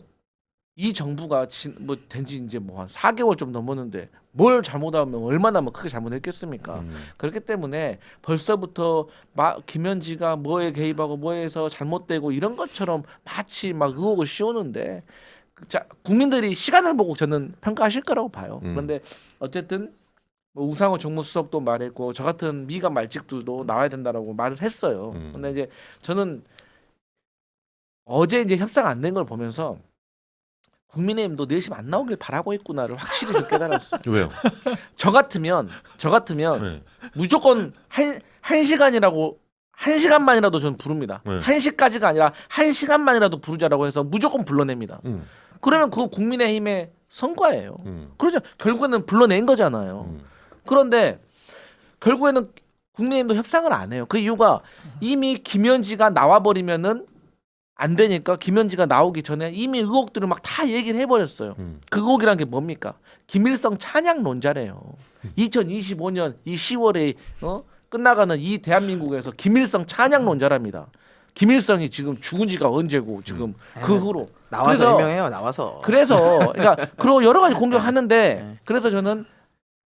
이 정부가 뭐 된지 이제 뭐 한 4개월 좀 넘었는데 뭘 잘못하면 얼마나 뭐 크게 잘못했겠습니까? 그렇기 때문에 벌써부터 김현지가 뭐에 개입하고 뭐에서 잘못되고 이런 것처럼 마치 막 의혹을 씌우는데 자, 국민들이 시간을 보고 저는 평가하실 거라고 봐요. 그런데 어쨌든 뭐 우상호 정무수석도 말했고 저 같은 미가 말직들도 나와야 된다라고 말을 했어요. 근데 이제 저는 어제 이제 협상 안 된 걸 보면서 국민의힘도 내심 안 나오길 바라고 있구나를 확실히 좀 깨달았어요. 왜요? 저 같으면 네. 무조건 한 시간이라고 1시간만이라도 저는 부릅니다. 네. 1시까지가 아니라 1시간만이라도 부르자라고 해서 무조건 불러냅니다. 그러면 그거 국민의힘의 성과예요. 그렇죠. 결국에는 불러낸 거잖아요. 그런데 결국에는 국민의힘도 협상을 안 해요. 그 이유가 이미 김현지가 나와버리면은 안 되니까 김현지가 나오기 전에 이미 의혹들을 막 다 얘기를 해버렸어요. 그 의혹이란 게 뭡니까? 김일성 찬양론자래요. 2025년 이 10월에 끝나가는 이 대한민국에서 김일성 찬양론자랍니다. 김일성이 지금 죽은 지가 언제고 지금 그 후로 나와서 그래서- 해명해요. 나와서. 그래서 그러니까 그리고 여러 가지 공격하는데 그래서 저는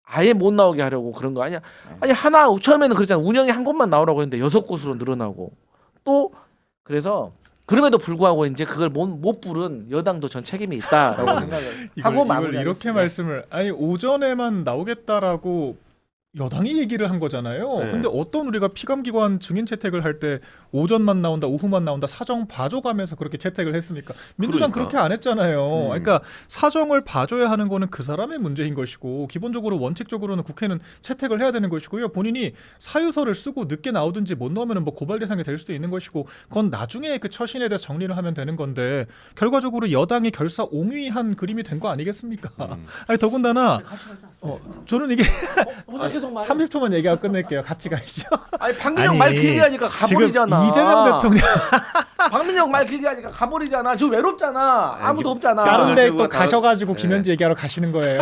아예 못 나오게 하려고 그런 거 아니야. 아니 하나 처음에는 그랬잖아. 운영이 한 곳만 나오라고 했는데 6곳으로 늘어나고 또 그래서 그럼에도 불구하고 이제 그걸 못 부른 여당도 전 책임이 있다라고 생각을 하고 이걸 마무리하겠습니다. 이렇게 말씀을 아니 오전에만 나오겠다라고 여당이 얘기를 한 거잖아요. 네. 근데 어떤 우리가 피감기관 증인 채택을 할 때 오전만 나온다, 오후만 나온다 사정 봐줘가면서 그렇게 채택을 했습니까? 민주당 그러니까. 그렇게 안 했잖아요. 그러니까 사정을 봐줘야 하는 거는 그 사람의 문제인 것이고 기본적으로 원칙적으로는 국회는 채택을 해야 되는 것이고요. 본인이 사유서를 쓰고 늦게 나오든지 못 나오면 뭐 고발 대상이 될 수도 있는 것이고 그건 나중에 그 처신에 대해서 정리를 하면 되는 건데 결과적으로 여당이 결사옹위한 그림이 된 거 아니겠습니까? 아니 더군다나 저는 이게 혼자 계속 말해. 30초만 얘기하고 끝낼게요. 같이 가시죠. 아니 박민영 아니, 말 길게 하니까 가버리잖아. 지금 이재명 대통령 박민영 말 길게 하니까 가버리잖아. 저 외롭잖아. 아무도 없잖아. 다른 데 지금 또 다- 가셔가지고 네. 김현지 얘기하러 가시는 거예요.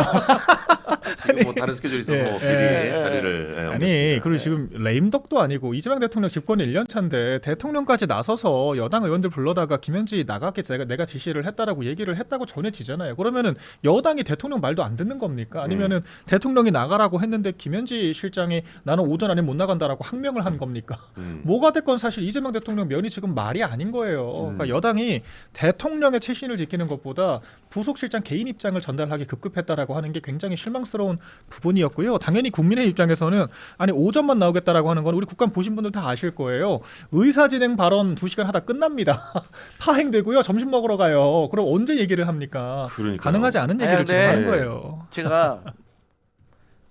지금 뭐 다른 스케줄이 있어서 뭐 미리 자리를 아니 옮겼습니다. 그리고 지금 레임덕도 아니고 이재명 대통령 집권 1년 차인데 대통령까지 나서서 여당 의원들 불러다가 김현지 나가게 내가 지시를 했다라고 얘기를 했다고 전해지잖아요. 그러면은 여당이 대통령 말도 안 듣는 겁니까? 아니면은 대통령이 나가라고 했는데 김현지 실장이 나는 오전 안에 못 나간다라고 항명을 한 겁니까? 뭐가 됐건 사실 이재명 대통령 면이 지금 말이 아닌 거예요. 그러니까 여당이 대통령의 최신을 지키는 것보다 부속실장 개인 입장을 전달하기 급급했다라고 하는 게 굉장히 실망스러운 부분이었고요. 당연히 국민의 입장에서는 아니 오전만 나오겠다라고 하는 건 우리 국감 보신 분들 다 아실 거예요. 의사진행 발언 2시간 하다 끝납니다. 파행되고요. 점심 먹으러 가요. 그럼 언제 얘기를 합니까? 그러니까요. 가능하지 않은 얘기를 아니, 지금 근데- 하는 거예요. 제가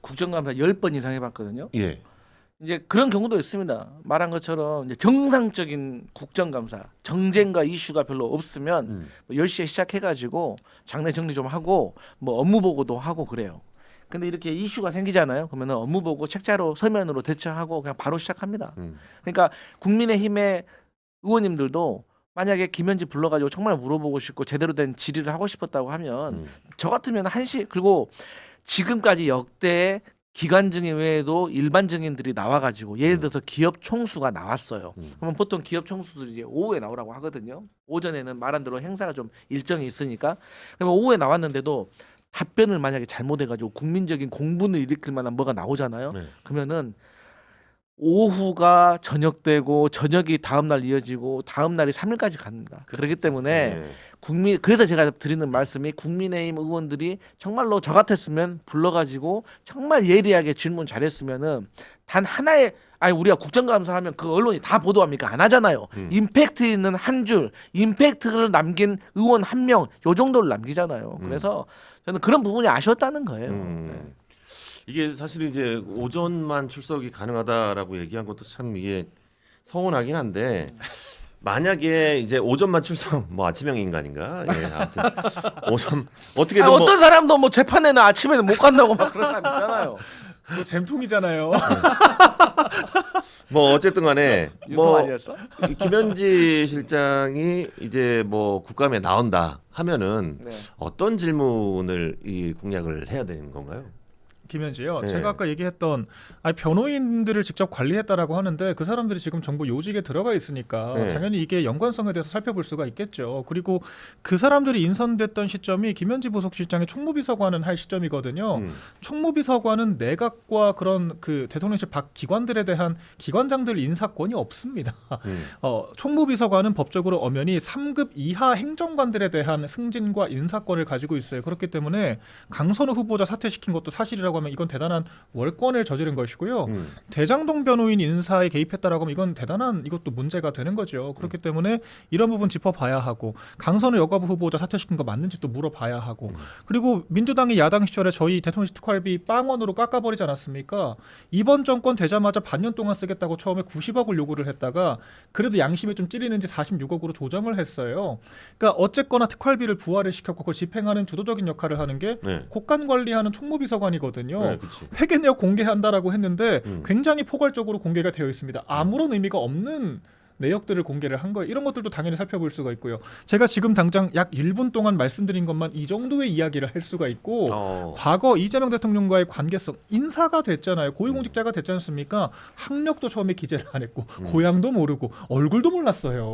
국정감사 10번 이상 해봤거든요. 예. 이제 그런 경우도 있습니다. 말한 것처럼 이제 정상적인 국정감사, 정쟁과 이슈가 별로 없으면 뭐 10시에 시작해가지고 장례 정리 좀 하고 뭐 업무 보고도 하고 그래요. 근데 이렇게 이슈가 생기잖아요. 그러면 업무 보고 책자로 서면으로 대처하고 그냥 바로 시작합니다. 그러니까 국민의힘의 의원님들도 만약에 김현지 불러가지고 정말 물어보고 싶고 제대로 된 질의를 하고 싶었다고 하면 저 같으면 1시 그리고 지금까지 역대 기관 증인 외에도 일반 증인들이 나와가지고 예를 들어서 기업 총수가 나왔어요. 그러면 보통 기업 총수들이 이제 오후에 나오라고 하거든요. 오전에는 말한 대로 행사가 좀 일정이 있으니까. 그러면 오후에 나왔는데도 답변을 만약에 잘못해가지고 국민적인 공분을 일으킬 만한 뭐가 나오잖아요. 네. 그러면은 오후가 저녁 되고 저녁이 다음 날 이어지고 다음 날이 3일까지 갑니다. 그렇기 때문에 네. 그래서 제가 드리는 말씀이 국민의힘 의원들이 정말로 저 같았으면 불러가지고 정말 예리하게 질문 잘했으면은 단 하나의 우리가 국정감사하면 그 언론이 다 보도합니까? 안 하잖아요. 임팩트 있는 한 줄, 임팩트를 남긴 의원 한 명, 요 정도를 남기잖아요. 그래서 저는 그런 부분이 아쉬웠다는 거예요. 네. 이게 사실 이제 오전만 출석이 가능하다라고 얘기한 것도 참 이게 서운하긴 한데 만약에 이제 오전만 출석 뭐 아침형 인간인가? 예, 아무튼 오전 어떻게든 뭐 어떤 사람도 뭐 재판에는 아침에는 못 간다고 막 그런 사람 있잖아요. 그거 잼통이잖아요. 뭐 어쨌든 간에 유통 뭐 아니었어? 이 김현지 실장이 이제 뭐 국감에 나온다 하면은 네. 어떤 질문을 이 공략을 해야 되는 건가요? 김현지요. 네. 제가 아까 얘기했던 변호인들을 직접 관리했다라고 하는데 그 사람들이 지금 정부 요직에 들어가 있으니까 네. 당연히 이게 연관성에 대해서 살펴볼 수가 있겠죠. 그리고 그 사람들이 인선됐던 시점이 김현지 부속실장이 총무비서관은 할 시점이거든요. 총무비서관은 내각과 그런 그 대통령실 밖 기관들에 대한 기관장들 인사권이 없습니다. 총무비서관은 법적으로 엄연히 3급 이하 행정관들에 대한 승진과 인사권을 가지고 있어요. 그렇기 때문에 강선우 후보자 사퇴시킨 것도 사실이라고 하면 이건 대단한 월권을 저지른 것이고요. 대장동 변호인 인사에 개입했다라고 하면 이건 대단한 이것도 문제가 되는 거죠. 그렇기 때문에 이런 부분 짚어봐야 하고 강선우 여가부 후보자 사퇴시킨 거 맞는지 또 물어봐야 하고 그리고 민주당이 야당 시절에 저희 대통령실 특활비 빵원으로 깎아버리지 않았습니까? 이번 정권 되자마자 반년 동안 쓰겠다고 처음에 90억을 요구를 했다가 그래도 양심에 좀 찔리는지 46억으로 조정을 했어요. 그러니까 어쨌거나 특활비를 부활을 시켰고 그걸 집행하는 주도적인 역할을 하는 게 네. 국간 관리하는 총무비서관이거든요. 네, 그치. 회계 내역 공개한다라고 했는데 굉장히 포괄적으로 공개가 되어 있습니다. 아무런 의미가 없는 내역들을 공개를 한 거예요. 이런 것들도 당연히 살펴볼 수가 있고요. 제가 지금 당장 약 1분 동안 말씀드린 것만 이 정도의 이야기를 할 수가 있고 과거 이재명 대통령과의 관계성 인사가 됐잖아요. 고위공직자가 됐지 않습니까? 학력도 처음에 기재를 안 했고 고향도 모르고 얼굴도 몰랐어요.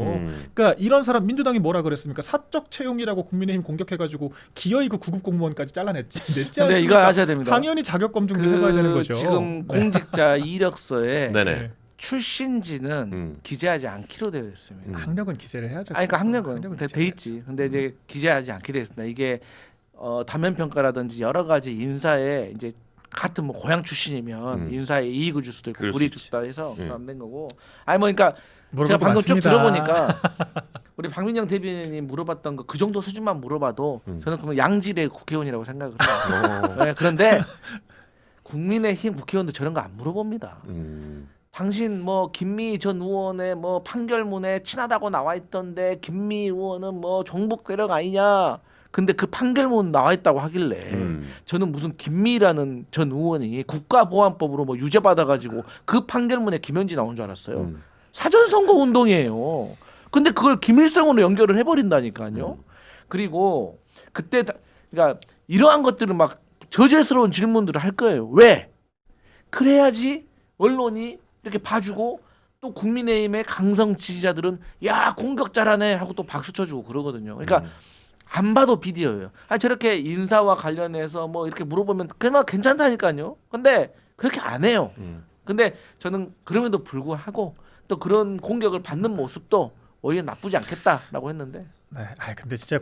그러니까 이런 사람 민주당이 뭐라 그랬습니까? 사적 채용이라고 국민의힘 공격해가지고 기어이 그 구급 공무원까지 잘라냈지. 냈지 근데 않습니까? 이거 아셔야 됩니다. 당연히 자격 검증도 해봐야 되는 거죠. 지금 공직자 이력서에 네네. 출신지는 기재하지 않기로 되어 있습니다. 학력은 기재를 해야죠. 그러니까 학력은 학력은 돼 있지. 근데 이제 기재하지 않게 되어 있습니다. 이게 단면 평가라든지 여러 가지 인사에 이제 같은 뭐 고향 출신이면 인사에 이익을 줄 수도 있고 그럴 수 불이익 있지. 줄 수도 해서 안 된 거고. 그러니까 물어본 제가 거 방금 맞습니다. 쭉 들어보니까 우리 박민영 대변인이 물어봤던 거 그 정도 수준만 물어봐도 저는 그러면 양질의 국회의원이라고 생각을 해요. 네, 그런데 국민의힘 국회의원도 저런 거 안 물어봅니다. 당신 뭐 김미 전 의원의 뭐 판결문에 친하다고 나와 있던데 김미 의원은 뭐 종북 세력 아니냐? 근데 그 판결문 나와 있다고 하길래 저는 무슨 김미라는 전 의원이 국가보안법으로 뭐 유죄 받아가지고 그 판결문에 김현지 나온 줄 알았어요. 사전선거 운동이에요. 근데 그걸 김일성으로 연결을 해버린다니까요. 그리고 그때 그러니까 이러한 것들을 막 저질스러운 질문들을 할 거예요. 왜? 그래야지 언론이 이렇게 봐주고 또 국민의힘의 강성 지지자들은 야 공격 잘하네 하고 또 박수 쳐주고 그러거든요. 그러니까 안 봐도 비디오예요. 저렇게 인사와 관련해서 뭐 이렇게 물어보면 그나마 괜찮다니까요. 근데 그렇게 안 해요. 근데 저는 그럼에도 불구하고 또 그런 공격을 받는 모습도 오히려 나쁘지 않겠다라고 했는데. 네, 근데 진짜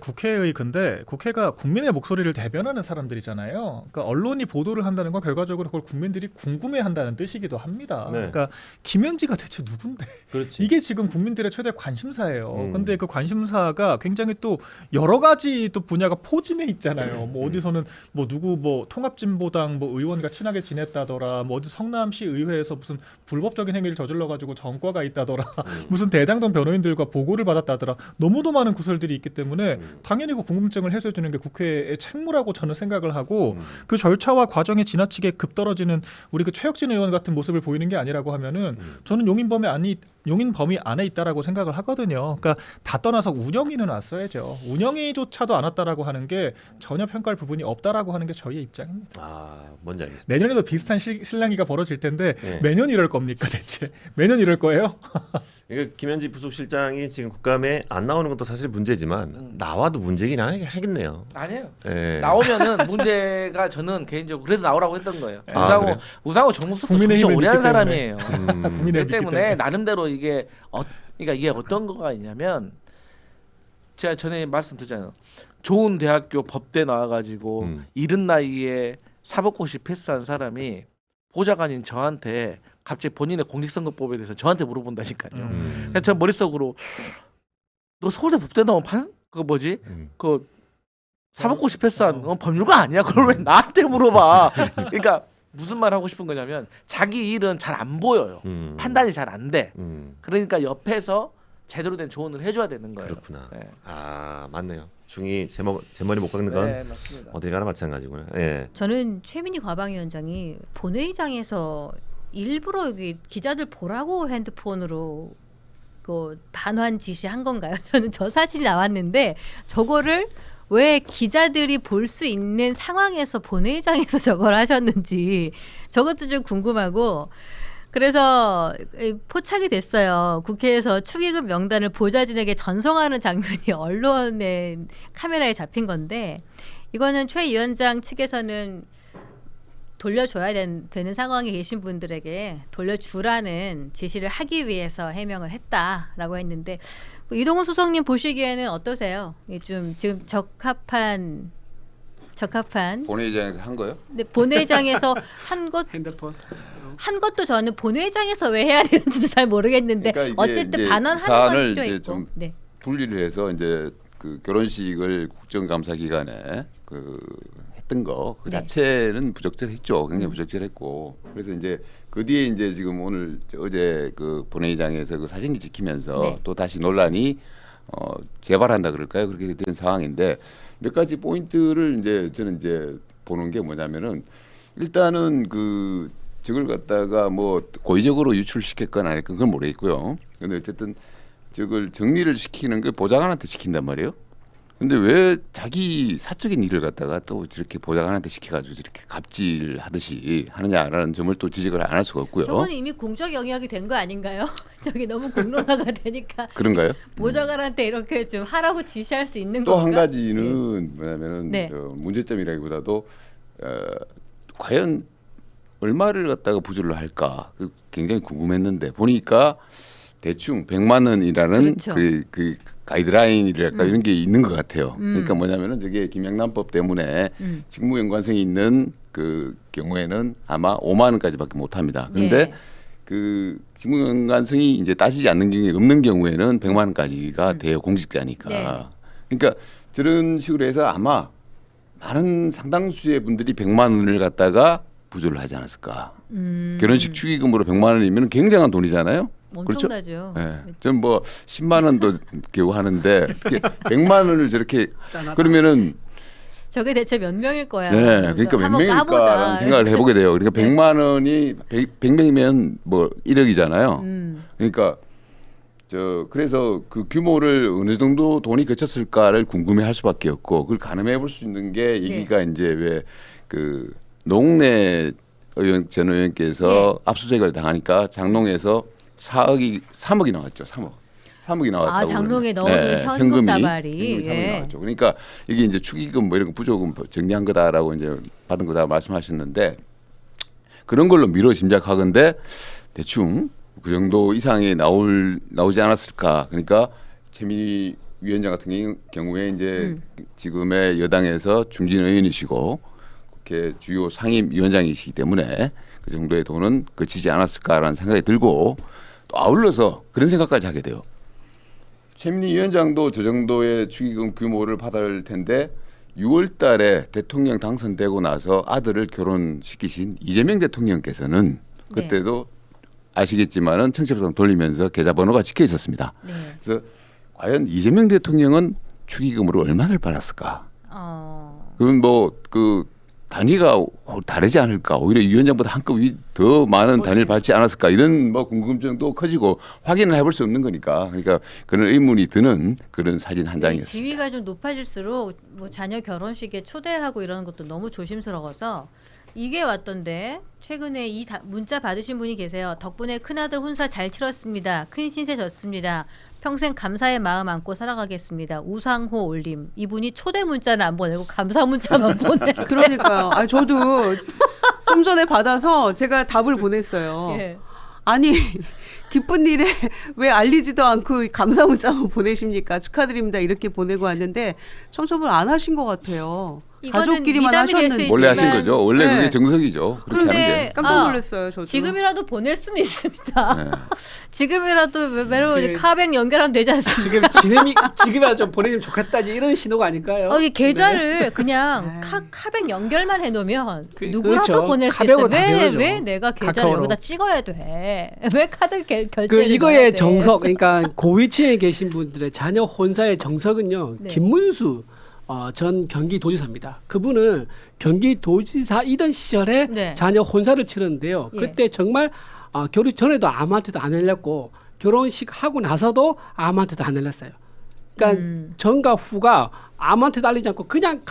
근데 국회가 국민의 목소리를 대변하는 사람들이잖아요. 그러니까 언론이 보도를 한다는 건 결과적으로 그걸 국민들이 궁금해한다는 뜻이기도 합니다. 네. 그러니까 김현지가 대체 누군데? 그렇지. 이게 지금 국민들의 최대 관심사예요. 근데 그 관심사가 굉장히 또 여러 가지 또 분야가 포진해 있잖아요. 뭐 어디서는 뭐 누구 뭐 통합진보당 뭐 의원과 친하게 지냈다더라. 뭐 어디 성남시 의회에서 무슨 불법적인 행위를 저질러 가지고 전과가 있다더라. 무슨 대장동 변호인들과 보고를 받았다더라. 너무도 많은 구설들이 인물들이 있기 때문에 당연히 그 궁금증을 해소해 주는 게 국회의 책무라고 저는 생각을 하고 그 절차와 과정에 지나치게 급떨어지는 우리 그 최혁진 의원 같은 모습을 보이는 게 아니라고 하면은 저는 용인 범위 안에 있다라고 생각을 하거든요. 그러니까 다 떠나서 운영위는 왔어야죠. 운영위조차도 안 왔다라고 하는 게 전혀 평가할 부분이 없다라고 하는 게 저희의 입장입니다. 아, 뭔지 알겠습니다. 내년에도 비슷한 실랑이가 벌어질 텐데 네. 매년 이럴 겁니까 대체? 매년 이럴 거예요? 그러니까 김현지 부속실장이 지금 국감에 안 나오는 것도 사실 문제지만 나와도 문제긴 하겠네요. 아니에요. 예. 나오면은 문제가 저는 개인적으로 그래서 나오라고 했던 거예요. 아, 그래요? 우상호 정무수석도 정치 국민의힘을 오래 한 믿기 사람이에요. 국민의 그렇기 때문에 나름대로 이게 그러니까 이게 어떤 거가 있냐면 제가 전에 말씀드렸잖아요. 좋은 대학교 법대 나와가지고 이른 나이에 사법고시 패스한 사람이 보좌관인 저한테 갑자기 본인의 공직선거법에 대해서 저한테 물어본다니까요. 그래서 저 머릿속으로 너 서울대 법대 나온 그 사법고시 패스한 법률가 아니야? 그걸 왜 나한테 물어봐? 그러니까 무슨 말 하고 싶은 거냐면 자기 일은 잘 안 보여요. 판단이 잘 안 돼. 그러니까 옆에서 제대로 된 조언을 해줘야 되는 거예요. 그렇구나. 네. 아, 맞네요. 중이 제 머리 못 깎는 건 네, 맞습니다. 어디 가나 마찬가지고요. 예. 저는 최민희 과방위원장이 본회의장에서 일부러 여기 기자들 보라고 핸드폰으로 그 반환 지시한 건가요? 저는 저 사진이 나왔는데 저거를 왜 기자들이 볼 수 있는 상황에서 본회의장에서 저걸 하셨는지 저것도 좀 궁금하고 그래서 포착이 됐어요. 국회에서 축의금 명단을 보좌진에게 전송하는 장면이 언론의 카메라에 잡힌 건데 이거는 최 위원장 측에서는 돌려줘야 되는 상황에 계신 분들에게 돌려주라는 지시를 하기 위해서 해명을 했다라고 했는데 이동훈 수석님 보시기에는 어떠세요? 좀 지금 적합한 본회의장에서 한 거요? 네, 본회의장에서 한 것도 저는 본회의장에서 왜 해야 되는지도 잘 모르겠는데 그러니까 어쨌든 반환하는 건 사안을 필요 이제 있고. 좀 네. 분리를 해서 이제 그 결혼식을 국정감사 기간에 했던 거 그 네. 자체는 부적절했죠. 굉장히 부적절했고 그래서 이제 그 뒤에 이제 지금 오늘 어제 그 본회의장에서 그 사진이 찍히면서 네. 또 다시 논란이 재발한다 그럴까요? 그렇게 된 상황인데 몇 가지 포인트를 이제 저는 이제 보는 게 뭐냐면은 일단은 그 저걸 갖다가 뭐 고의적으로 유출시켰건 아닐건 그건 모르겠고요. 근데 어쨌든 저걸 정리를 시키는 게 보좌관한테 시킨단 말이에요. 근데 왜 자기 사적인 일을 갖다가 또 저렇게 보좌관한테 시켜가지고 저렇게 갑질하듯이 하느냐라는 점을 또 지적을 안 할 수가 없고요. 저건 이미 공적 영역이 된 거 아닌가요? 저기 너무 공론화가 되니까 그런가요? 보좌관한테 이렇게 좀 하라고 지시할 수 있는 또 건가? 한 가지는 뭐냐면은 네. 저 문제점이라기보다도 과연 얼마를 갖다가 부조를 할까 그 굉장히 궁금했는데 보니까 대충 100만 원이라는 그렇죠. 그 가이드라인이랄까 이런 게 있는 것 같아요. 그러니까 뭐냐면은 저게 김영란법 때문에 직무 연관성이 있는 그 경우에는 아마 5만 원까지밖에 못 합니다. 그런데 네. 그 직무 연관성이 이제 따지지 않는 경우에 없는 경우에는 100만 원까지가 돼요. 공직자니까. 네. 그러니까 저런 식으로 해서 아마 많은 상당수의 분들이 100만 원을 갖다가 부조를 하지 않았을까. 결혼식 축의금으로 100만 원이면 굉장한 돈이잖아요. 엄청나죠. 네. 전 뭐 10만 원도 겨우 하는데 어떻게 100만 원을 저렇게 그러면은 저게 대체 몇 명일 거야? 네, 그러니까 몇 한번 명일까라는 까보자. 생각을 해보게 돼요. 그러니까 네. 100만 원이 100명이면 뭐 1억이잖아요. 그러니까 그래서 그 규모를 어느 정도 돈이 거쳤을까를 궁금해할 수밖에 없고 그걸 가늠해 볼 수 있는 게 얘기가 이제 왜 그 노웅래 전 의원께서 압수수색을 당하니까 장롱에서 3억이 나왔죠. 3억이 나왔다고. 아, 장롱에 넣은 현금 현금이 다발이. 3억이 예. 나왔죠. 그러니까 이게 이제 축의금 뭐 이런 거 부조금 정리한 거다라고 이제 받은 거다 말씀하셨는데 그런 걸로 미뤄 짐작하건대 대충 그 정도 이상이 나오지 않았을까. 그러니까 최민희 위원장 같은 경우에 이제 지금의 여당에서 중진 의원이시고 국회 주요 상임위원장이시기 때문에 그 정도의 돈은 거치지 않았을까라는 생각이 들고 또 아울러서 그런 생각까지 하게 돼요. 최민희 위원장도 저 정도의 축의금 규모를 받을 텐데 6월 달에 대통령 당선되고 나서 아들을 결혼시키신 이재명 대통령께서는 그때도 아시겠지만은 청첩장 돌리면서 계좌번호가 찍혀 있었습니다. 네. 그래서 과연 이재명 대통령은 축의금으로 얼마를 받았을까? 어. 그건 뭐 그 단위가 다르지 않을까? 오히려 위원장보다 한급 더 많은 단위를 받지 않았을까? 이런 뭐 궁금증도 커지고 확인을 해볼 수 없는 거니까. 그러니까 그런 의문이 드는 그런 사진 한 장이었습니다. 지위가 좀 높아질수록 뭐 자녀 결혼식에 초대하고 이러는 것도 너무 조심스러워서 이게 왔던데 최근에 이 문자 받으신 분이 계세요. 덕분에 큰아들 혼사 잘 치렀습니다. 큰 신세 졌습니다. 평생 감사의 마음 안고 살아가겠습니다. 우상호 올림. 이분이 초대 문자는 안 보내고 감사 문자만 보내. 그러니까요. 아, 저도 좀 전에 받아서 제가 답을 보냈어요. 예. 아니 기쁜 일에 왜 알리지도 않고 감사 문자만 보내십니까? 축하드립니다. 이렇게 보내고 왔는데 청소를 안 하신 것 같아요. 가족끼리만 미담이 될수 하셨는데. 원래 하신 거죠. 원래 네. 그게 정석이죠. 그렇게 하는 게. 깜짝 놀랐어요. 저도. 지금이라도 보낼 수는 있습니다. 네. 지금이라도 외로 그- 카뱅 연결하면 되지 않습니까? 지금이라도 좀 보내주면 좋겠다지 이런 신호가 아닐까요? 이 계좌를 그냥 카뱅 연결만 해놓으면 누구라도 그렇죠. 보낼 수 카뱅으로 있어요. 다 되죠. 왜 내가 계좌를 카카오로. 여기다 찍어야 돼? 왜 카드 결제를 그 넣어야 이거의 돼? 정석, 그러니까 고위층에 계신 분들의 자녀 혼사의 정석은요. 네. 김문수 전 경기도지사입니다. 그분은 경기도지사이던 시절에 네. 자녀 혼사를 치렀는데요. 예. 그때 정말 결혼 전에도 아무한테도 안 알렸고 결혼식 하고 나서도 아무한테도 안 알렸어요. 그러니까 전과 후가 아무한테도 알리지 않고 그냥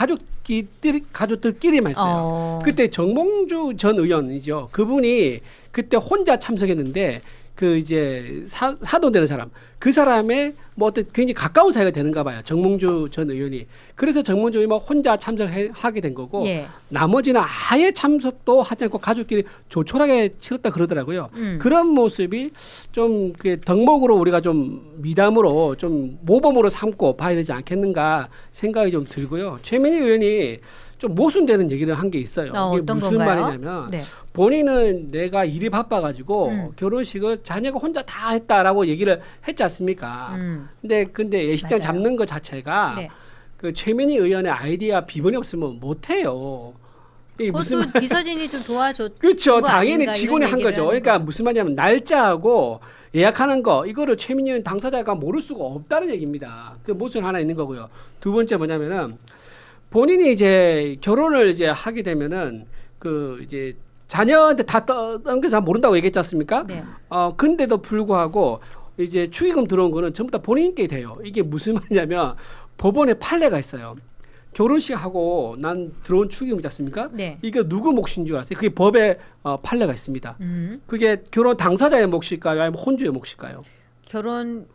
가족들끼리만 했어요. 그때 정몽주 전 의원이죠. 그분이 그때 혼자 참석했는데 그 이제 사돈 되는 사람 그 사람의 뭐 어떤 굉장히 가까운 사이가 되는가 봐요. 정몽주 전 의원이. 그래서 정몽주 의원이 혼자 참석하게 된 거고 예. 나머지는 아예 참석도 하지 않고 가족끼리 조촐하게 치렀다 그러더라고요. 그런 모습이 좀 덕목으로 우리가 좀 미담으로 좀 모범으로 삼고 봐야 되지 않겠는가 생각이 좀 들고요. 최민희 의원이 좀 모순되는 얘기를 한 게 있어요. 이게 어떤 무슨 건가요? 말이냐면 네. 본인은 내가 일이 바빠가지고 결혼식을 자녀가 혼자 다 했다라고 얘기를 했지 않습니까? 근데 예식장 맞아요. 잡는 것 자체가 네. 그 최민희 의원의 아이디어 비번이 없으면 못해요. 이게 무슨 그것도 비서진이 좀 도와줬. 그렇죠. 거 당연히 아닌가, 직원이 이런 한 얘기를 거죠. 하는 그러니까 거죠. 무슨 말이냐면 날짜하고 예약하는 거 이거를 최민희 의원 당사자가 모를 수가 없다는 얘기입니다. 그 모순 하나 있는 거고요. 두 번째 뭐냐면은 본인이 이제 결혼을 이제 하게 되면은 그 이제 자녀한테 다 떠넘겨서 다 모른다고 얘기했지 않습니까? 네. 근데도 불구하고 이제 축의금 들어온 거는 전부 다 본인께 돼요. 이게 무슨 말이냐면 법원에 판례가 있어요. 결혼식 하고 난 들어온 축의금 있지 않습니까? 네. 이게 누구 몫인 줄 아세요? 그게 법에 판례가 있습니다. 그게 결혼 당사자의 몫일까요? 아니면 혼주의 몫일까요? 결혼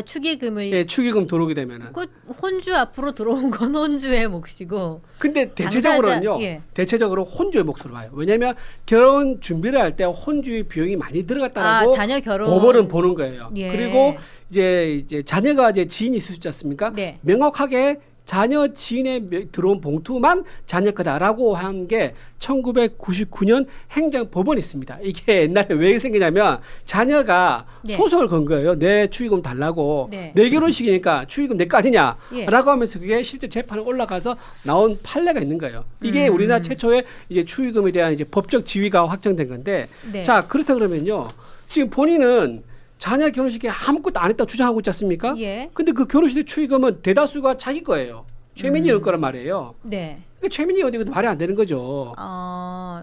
축의금을 예, 축의금 들어오게 되면은. 그 혼주 앞으로 들어온 건 혼주의 몫이고. 근데 대체적으로는요. 당사자, 예. 대체적으로 혼주의 몫으로 봐요. 왜냐하면 결혼 준비를 할 때 혼주의 비용이 많이 들어갔다라고 자녀 결혼 법원은 보는 거예요. 예. 그리고 이제 자녀가 이제 지인이 있을 수 있지 않습니까? 네. 명확하게 자녀 지인의 들어온 봉투만 자녀 거다라고 한 게 1999년 행정법원이 있습니다. 이게 옛날에 왜 생기냐면 자녀가 네. 소송을 건 거예요. 내 축의금 달라고. 네. 내 결혼식이니까 축의금 내 거 아니냐 예. 라고 하면서 그게 실제 재판에 올라가서 나온 판례가 있는 거예요. 이게 우리나라 최초의 이제 축의금에 대한 이제 법적 지위가 확정된 건데 네. 자 그렇다 그러면요. 지금 본인은 자녀 결혼식에 아무것도 안 했다고 주장하고 있지 않습니까? 예. 근데 그 결혼식 축의금은 대다수가 자기 거예요. 최민희 의원 거란 말이에요. 네. 그러니까 최민희 의원이 말이 안 되는 거죠.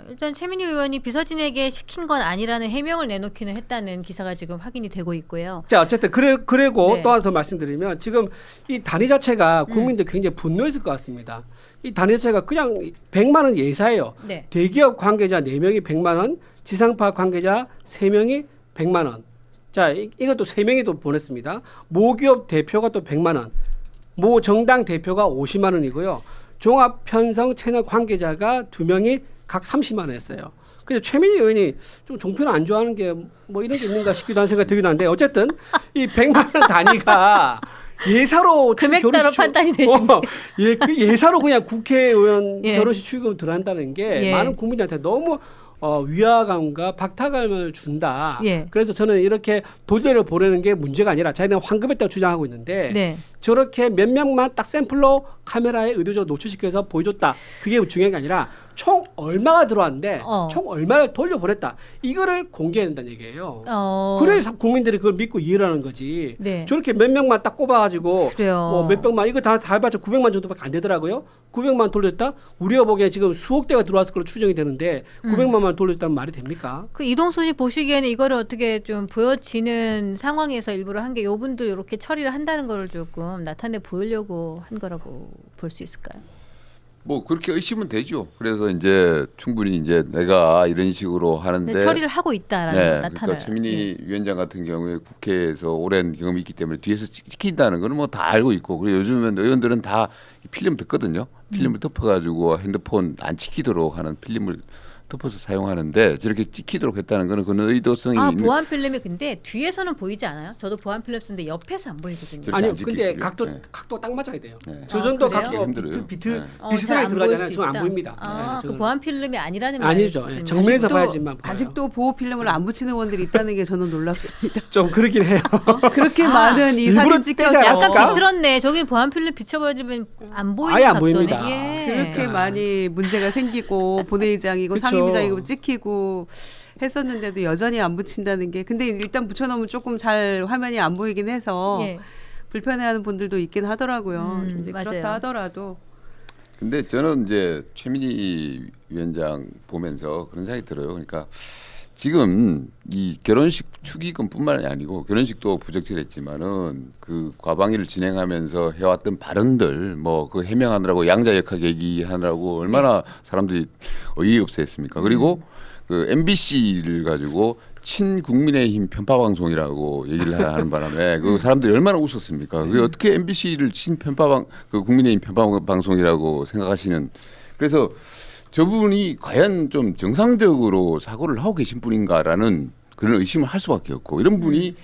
일단 최민희 의원이 비서진에게 시킨 건 아니라는 해명을 내놓기는 했다는 기사가 지금 확인이 되고 있고요. 자 어쨌든 그리고 네. 또 하나 더 말씀드리면 지금 이 단위 자체가 국민들 굉장히 분노했을 것 같습니다. 이 단위 자체가 그냥 100만 원 예사예요. 네. 대기업 관계자 4명이 100만 원, 지상파 관계자 3명이 100만 원. 자 이것도 3명이 또 보냈습니다. 모기업 대표가 또 100만 원, 모 정당 대표가 50만 원이고요. 종합 편성 채널 관계자가 2명이 각 30만 원했어요. 근데 최민희 의원이 좀 종편을 안 좋아하는 게 뭐 이런 게 있는가 싶기도 하는 생각이 들기도 한데 어쨌든 이 100만 원 단위가 예사로 금액 따로 결혼식 판단이 되시네요. 그 예사로 그냥 국회의원 예. 결혼식 축의금 들어간다는 게 예. 많은 국민들한테 너무 위화감과 박탈감을 준다. 예. 그래서 저는 이렇게 돈을 보내는 게 문제가 아니라 자기는 환급했다고 주장하고 있는데 네. 저렇게 몇 명만 딱 샘플로 카메라에 의도적으로 노출시켜서 보여줬다. 그게 중요한 게 아니라 총 얼마가 들어왔는데 총 얼마를 돌려보냈다. 이거를 공개해야 된다는 얘기예요. 그래서 국민들이 그걸 믿고 이해를 하는 거지. 네. 저렇게 몇 명만 딱 꼽아가지고 그래요. 몇 백만 이거 다 해봤자 900만 정도밖에 안 되더라고요. 900만 돌렸다? 우리가 보기에 지금 수억 대가 들어왔을 걸로 추정이 되는데 900만만 돌렸다면 말이 됩니까? 그 이동수 씨 보시기에는 이거를 어떻게 좀 보여지는 상황에서 일부러 한 게 요분들 이렇게 처리를 한다는 거를 조금 나타내 보이려고 한 거라고 볼 수 있을까요? 뭐 그렇게 의심은 되죠. 그래서 이제 충분히 이제 내가 이런 식으로 하는데 처리를 하고 있다라는 거 나타나요. 그러니까 최민희 위원장 같은 경우에 국회에서 오랜 경험이 있기 때문에 뒤에서 지킨다는 거는 뭐 다 알고 있고 그리고 요즘은 의원들은 다 필름 듣거든요. 필름을 덮어가지고 핸드폰 안 찍히도록 하는 필름을 덮어서 사용하는데 저렇게 찍히도록 했다는 거는 그런 의도성이 있는. 보안 필름이 근데 뒤에서는 보이지 않아요? 저도 보안 필름 쓰는데 옆에서 안 보이거든요. 아니요, 근데 각도 딱 맞아야 돼요. 네. 저 정도 그래요? 각도 비슷하게 들어가잖아요. 좀 안 보입니다. 그 보안 필름이 아니라는 아니죠. 말씀. 정면에서 봐야지만 보여요. 아직도 보호 필름을 안 붙이는 원들이 있다는 게 저는 놀랍습니다. 좀 그렇긴 해요. 그렇게 많은 이 일부러 사진 찍혀서 빼지 않았을까? 약간 비틀었네. 저기 보안 필름 비춰버리면 안 보이는 아예 안 각도네. 보입니다. 예. 그렇게 많이 문제가 생기고 본회의장이고 그쵸. 상임위장이고 찍히고 했었는데도 여전히 안 붙인다는 게 근데 일단 붙여놓으면 조금 잘 화면이 안 보이긴 해서 예. 불편해하는 분들도 있긴 하더라고요. 이제 맞아요. 그렇다 하더라도 근데 저는 이제 최민희 위원장 보면서 그런 생각이 들어요. 그러니까 지금 이 결혼식 축의금뿐만이 아니고 결혼식도 부적절했지만은 그 과방위를 진행하면서 해왔던 발언들 뭐 그 해명하느라고 양자역학 얘기하느라고 얼마나 사람들이 어이없어했습니까? 그리고 그 MBC를 가지고 친국민의힘 편파 방송이라고 얘기를 하는 바람에 그 사람들이 얼마나 웃었습니까? 그게 어떻게 MBC를 친편파 그 국민의힘 편파 방송이라고 생각하시는? 그래서 저분이 과연 좀 정상적으로 사고를 하고 계신 분인가라는 그런 의심을 할 수밖에 없고 이런 분이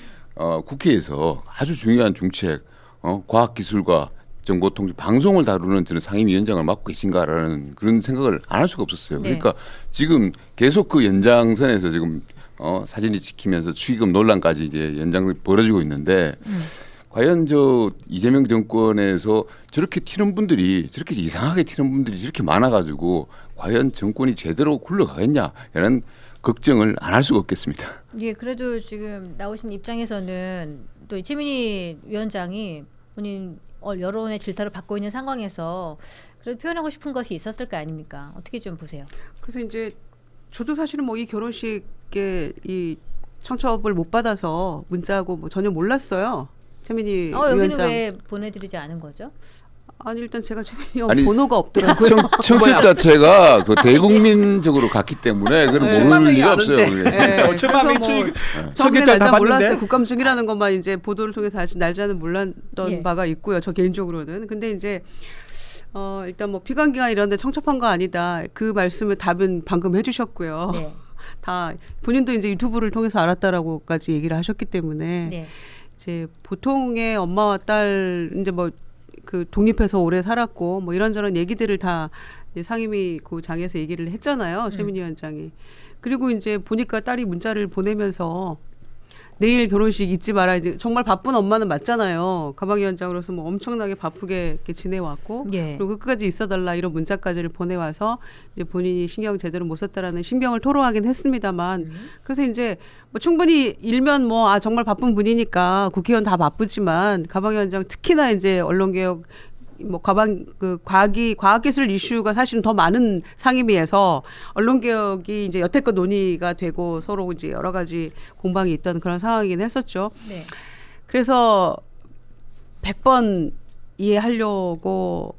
국회에서 아주 중요한 중책, 과학기술과 정보통신 방송을 다루는 저는 상임위원장을 맡고 계신가라는 그런 생각을 안 할 수가 없었어요. 네. 그러니까 지금 계속 그 연장선에서 지금 사진이 찍히면서 축의금 논란까지 이제 연장이 벌어지고 있는데 과연 저 이재명 정권에서 저렇게 튀는 분들이 저렇게 이상하게 튀는 분들이 저렇게 많아가지고 과연 정권이 제대로 굴러가겠냐라는 걱정을 안 할 수가 없겠습니다. 예, 그래도 지금 나오신 입장에서는 또 최민희 위원장이 본인 여론의 질타를 받고 있는 상황에서 그래도 표현하고 싶은 것이 있었을 거 아닙니까? 어떻게 좀 보세요? 그래서 이제 저도 사실은 뭐 이 결혼식에 이 청첩을 못 받아서 문자하고 뭐 전혀 몰랐어요. 최민희 여기는 위원장. 왜 보내드리지 않은 거죠? 아니 일단 제가 최민희 번호가 없더라고요. 청첩 자체가 그 대국민적으로 갔기 때문에 그건 모를 리가 없어요. 네. 처음에 처음에 다 날짜 봤는데? 몰랐어요. 국감 중이라는 것만 이제 보도를 통해서 아직 날짜는 몰랐던 예. 바가 있고요. 저 개인적으로는. 근데 이제 일단 뭐 피감기관 이런 데 청첩한 거 아니다. 그 말씀을 답은 방금 해주셨고요. 네. 다 본인도 이제 유튜브를 통해서 알았다라고까지 얘기를 하셨기 때문에 네. 이제 보통의 엄마와 딸 이제 뭐 그 독립해서 오래 살았고 뭐 이런저런 얘기들을 다 이제 상임위 그 장에서 얘기를 했잖아요. 최민희 위원장이. 그리고 이제 보니까 딸이 문자를 보내면서 내일 결혼식 잊지 마라. 이제 정말 바쁜 엄마는 맞잖아요. 가방위원장으로서 뭐 엄청나게 바쁘게 이렇게 지내왔고 예. 그리고 끝까지 있어달라 이런 문자까지를 보내와서 이제 본인이 신경 제대로 못 썼다라는 신경을 토로하긴 했습니다만 그래서 이제 뭐 충분히 일면 뭐 정말 바쁜 분이니까 국회의원 다 바쁘지만 가방위원장 특히나 이제 언론개혁 뭐 과학기술 이슈가 사실은 더 많은 상임위에서 언론개혁이 이제 여태껏 논의가 되고 서로 이제 여러 가지 공방이 있던 그런 상황이긴 했었죠. 네. 그래서 100번 이해하려고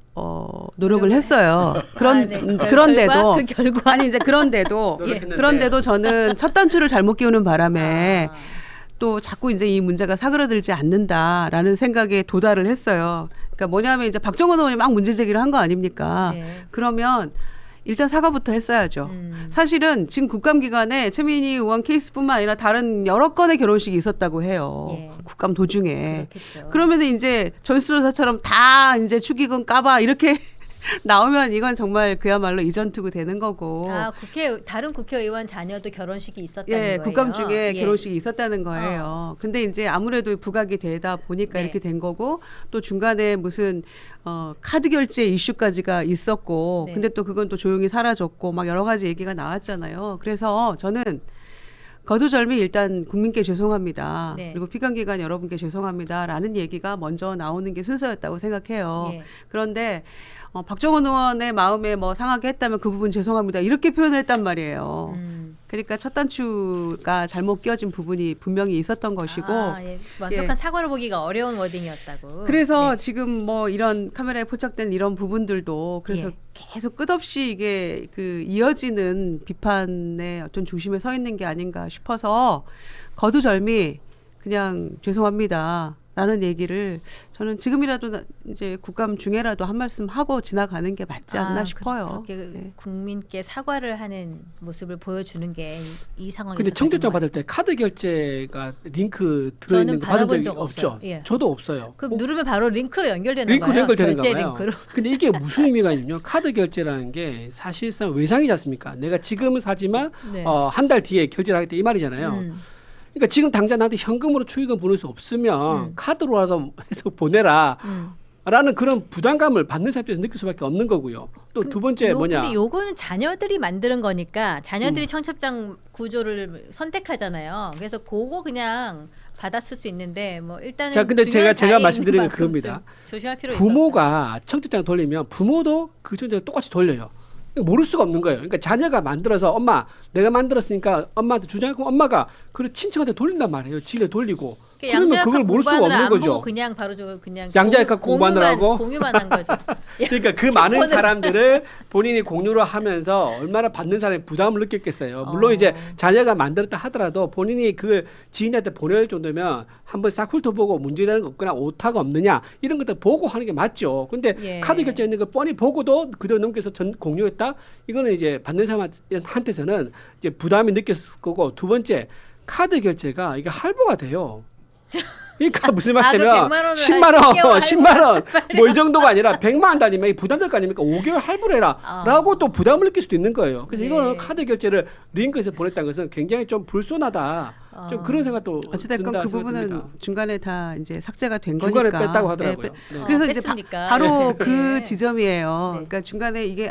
노력을 했어요. 그런데도 그 결과 아니 이제 그런데도 저는 첫 단추를 잘못 끼우는 바람에 또 자꾸 이제 이 문제가 사그라들지 않는다라는 생각에 도달을 했어요. 그러니까 뭐냐면 이제 박정원 의원이 막 문제 제기를 한 거 아닙니까? 네. 그러면 일단 사과부터 했어야죠. 사실은 지금 국감 기간에 최민희 의원 케이스뿐만 아니라 다른 여러 건의 결혼식이 있었다고 해요. 예. 국감 도중에. 그렇겠죠. 그러면 이제 전수조사처럼 다 이제 축의금 까봐 이렇게 나오면 이건 정말 그야말로 이전투구 되는 거고. 아, 다른 국회의원 자녀도 결혼식이 있었다는 예, 거예요. 국감 중에 예. 결혼식이 있었다는 거예요. 근데 이제 아무래도 부각이 되다 보니까 네. 이렇게 된 거고 또 중간에 무슨 카드 결제 이슈까지가 있었고 네. 근데 또 그건 또 조용히 사라졌고 막 여러 가지 얘기가 나왔잖아요. 그래서 저는 거두절미 일단 국민께 죄송합니다. 네. 그리고 피감기관 여러분께 죄송합니다라는 얘기가 먼저 나오는 게 순서였다고 생각해요. 예. 그런데 박정원 의원의 마음에 뭐 상하게 했다면 그 부분 죄송합니다. 이렇게 표현을 했단 말이에요. 그러니까 첫 단추가 잘못 끼워진 부분이 분명히 있었던 것이고 예. 완벽한 사과를 보기가 어려운 워딩이었다고. 그래서 네. 지금 뭐 이런 카메라에 포착된 이런 부분들도 그래서 예. 계속 끝없이 이게 그 이어지는 비판의 어떤 중심에 서 있는 게 아닌가 싶어서 거두절미 그냥 죄송합니다. 라는 얘기를 저는 지금이라도 이제 국감 중에라도 한 말씀 하고 지나가는 게 맞지 않나 싶어요. 그렇게 네. 국민께 사과를 하는 모습을 보여주는 게 이 상황에서. 근데 청첩장 받을 때 카드 결제가 링크 들어있는 저는 거 받은 받아본 적이 적 없죠. 없어요. 예. 저도 없어요. 그 누르면 바로 링크로 연결되는 링크로 거예요. 연결되는 결제 거예요. 링크로. 근데 이게 무슨 의미가 있냐면 카드 결제라는 게 사실상 외상이지 않습니까? 내가 지금은 사지만 네. 한 달 뒤에 결제를 하겠다 이 말이잖아요. 그러니까 지금 당장 나한테 현금으로 축의금 보낼 수 없으면 카드로라도 해서 보내라. 라는 그런 부담감을 받는 사람 입장에서 느낄 수밖에 없는 거고요. 또 두 번째 뭐냐? 근데 요거는 자녀들이 만드는 거니까 자녀들이 청첩장 구조를 선택하잖아요. 그래서 그거 그냥 받았을 수 있는데 뭐 일단은 자, 근데 중요한 제가 자리인 말씀드리는 건 만큼 그겁니다. 좀 조심할 필요 부모가 청첩장 돌리면 부모도 그 청첩장 똑같이 돌려요. 모를 수가 없는 거예요. 그러니까 자녀가 만들어서 엄마 내가 만들었으니까 엄마한테 주장하고 엄마가 그 친척한테 돌린단 말이에요. 지네 돌리고. 그러면 그걸 모를 수가 없는 거죠. 그냥 바로 그냥 양자역학 공부하느라고 공유만 한 거죠. 그러니까 그 많은 사람들을 본인이 공유를 하면서 얼마나 받는 사람이 부담을 느꼈겠어요. 물론 이제 자녀가 만들었다 하더라도 본인이 그 지인한테 보낼 정도면 한번 싹 훑어보고 문제되는 거 없거나 오타가 없느냐 이런 것들 보고 하는 게 맞죠. 근데 예. 카드 결제 있는 거 뻔히 보고도 그대로 넘겨서 공유했다. 이거는 이제 받는 사람한테서는 이제 부담이 느꼈을 거고 두 번째 카드 결제가 이게 할부가 돼요. 그러니까 무슨 말이냐면 10만 원, 10만 원 뭐 이 정도가 아니라 100만 원 달리면 부담될 거 아닙니까? 5개월 할부를 해라라고 또 부담을 느낄 수도 있는 거예요. 그래서 이거는 카드 결제를 링크에서 보냈다는 것은 굉장히 좀 불손하다. 좀 그런 생각도 어찌됐건 그 부분은 생각됩니다. 중간에 다 이제 삭제가 된 중간에 거니까. 뺐다고 하더라고요. 네, 네. 그래서 이제 바로 네. 그 지점이에요. 네. 그러니까 중간에 이게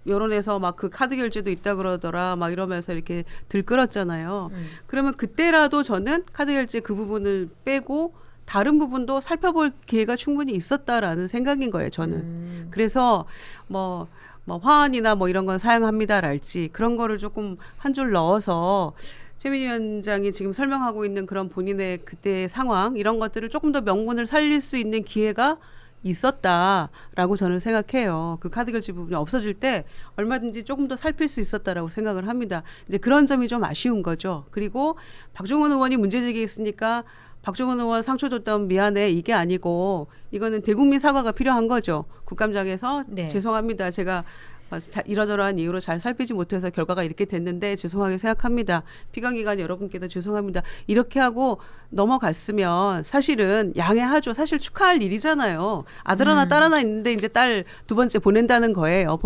여론에서 막 그 카드 결제도 있다 그러더라 막 이러면서 이렇게 들끓었잖아요. 그러면 그때라도 저는 카드 결제 그 부분을 빼고 다른 부분도 살펴볼 기회가 충분히 있었다라는 생각인 거예요. 저는. 그래서 뭐 화환이나 뭐 이런 건 사용합니다랄지 그런 거를 조금 한 줄 넣어서 최민희 위원장이 지금 설명하고 있는 그런 본인의 그때의 상황 이런 것들을 조금 더 명분을 살릴 수 있는 기회가 있었다라고 저는 생각해요. 그 카드 결제 부분이 없어질 때 얼마든지 조금 더 살필 수 있었다라고 생각을 합니다. 이제 그런 점이 좀 아쉬운 거죠. 그리고 박종원 의원이 문제 제기했으니까 박종원 의원 상처 줬다면 미안해 이게 아니고 이거는 대국민 사과가 필요한 거죠. 국감장에서 네. 죄송합니다. 제가 이러저러한 이유로 잘 살피지 못해서 결과가 이렇게 됐는데 죄송하게 생각합니다. 피감기관 여러분께도 죄송합니다. 이렇게 하고 넘어갔으면 사실은 양해하죠. 사실 축하할 일이잖아요. 아들 하나 딸 하나 있는데 이제 딸 두 번째 보냈다는 거예요.